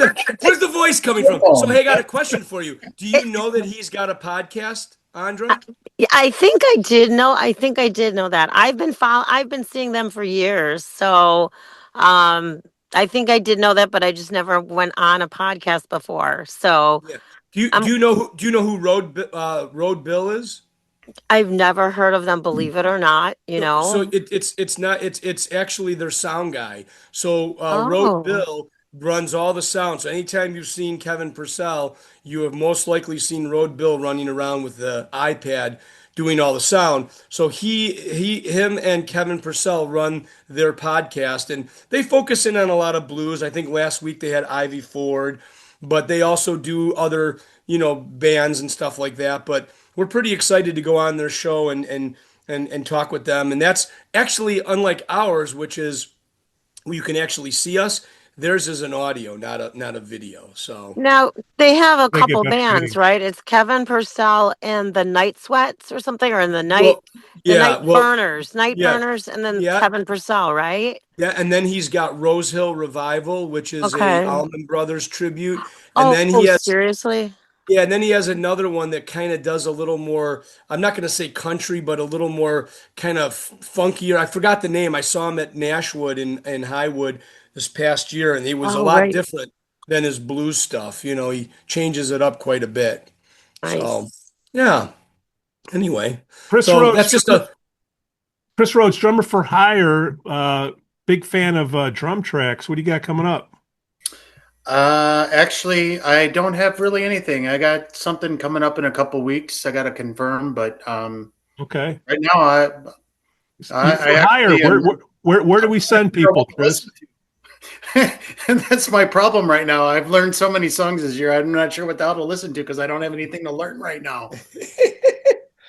A: the voice coming from? So hey, I got a question for you. Do you know that he's got a podcast, Andra?
E: Yeah, I think I did know. I think I did know that. I've been seeing them for years. So, I think I did know that, but I just never went on a podcast before. So,
A: Yeah. Do you
E: I'm
A: do you know who Road Bill is?
E: I've never heard of them, believe it or not,
A: So it's not it's actually their sound guy. So Road
E: Oh.
A: Bill runs all the sound. So anytime you've seen Kevin Purcell, you have most likely seen Road Bill running around with the iPad doing all the sound. So him and Kevin Purcell run their podcast, and they focus in on a lot of blues. I think last week they had Ivy Ford, but they also do other, bands and stuff like that. But we're pretty excited to go on their show and talk with them. And that's actually unlike ours, which is you can actually see us. Theirs is an audio, not a video. So
E: Now they have a
B: Make it
E: couple
B: better
E: bands,
B: meeting.
E: right? It's Kevin Purcell and the Night Sweats or something, or in
A: well,
E: the
A: yeah, well,
E: Night
A: yeah,
E: Burners, and then
A: yeah,
E: Kevin Purcell, right?
A: yeah, and then he's got Rose Hill Revival, which is a
E: Okay.
A: Allman Brothers tribute, and
E: Oh,
A: then
E: oh,
A: he has
E: seriously?
A: yeah, and then he has another one that kind of does a little more, I'm not going to say country, but a little more kind of funkier. I forgot the name. I saw him at Nashwood in Highwood this past year, and he was a
E: Oh,
A: lot
E: right.
A: different than his blues stuff. He changes it up quite a bit. So,
E: Nice.
A: yeah. Anyway,
B: Chris
A: so
B: Rhodes,
A: that's just a
B: Chris Rhodes, drummer for hire. Big fan of drum tracks. What do you got coming up?
D: Actually, I don't have really anything. I got something coming up in a couple weeks. I got to confirm, but
B: Okay.
D: right now, I
B: For hire,
D: actually am.
B: where do we send people, Chris?
D: And that's my problem right now. I've learned so many songs this year. I'm not sure what the hell to listen to because I don't have anything to learn right now.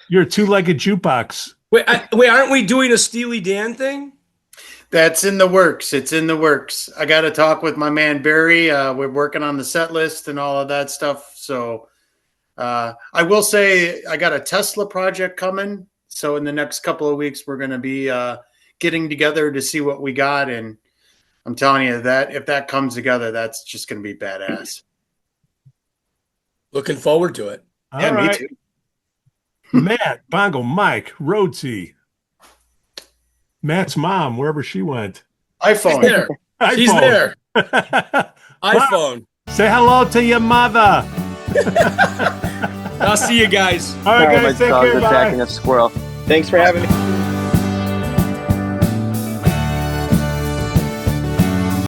B: You're a two-legged jukebox.
A: wait. Wait, aren't we doing a Steely Dan thing?
D: That's in the works. It's in the works. I got to talk with my man Barry. We're working on the set list and all of that stuff. So I will say I got a Tesla project coming. So in the next couple of weeks, we're going to be getting together to see what we got. And I'm telling you that if that comes together, that's just going to be badass.
A: Looking forward to it.
B: All
D: Yeah, me
B: right.
D: too.
B: Matt, Bongo, Mike, Rhodesy. Matt's mom, wherever she went.
A: She's
D: iPhone.
A: there. She's
B: iPhone.
A: there.
B: Mom,
A: iPhone.
B: say hello to your mother.
A: I'll see you guys.
B: All right,
F: Sorry, my
B: guys, take
F: dog's
B: care. Bye.
F: attacking a squirrel. Thanks for having me.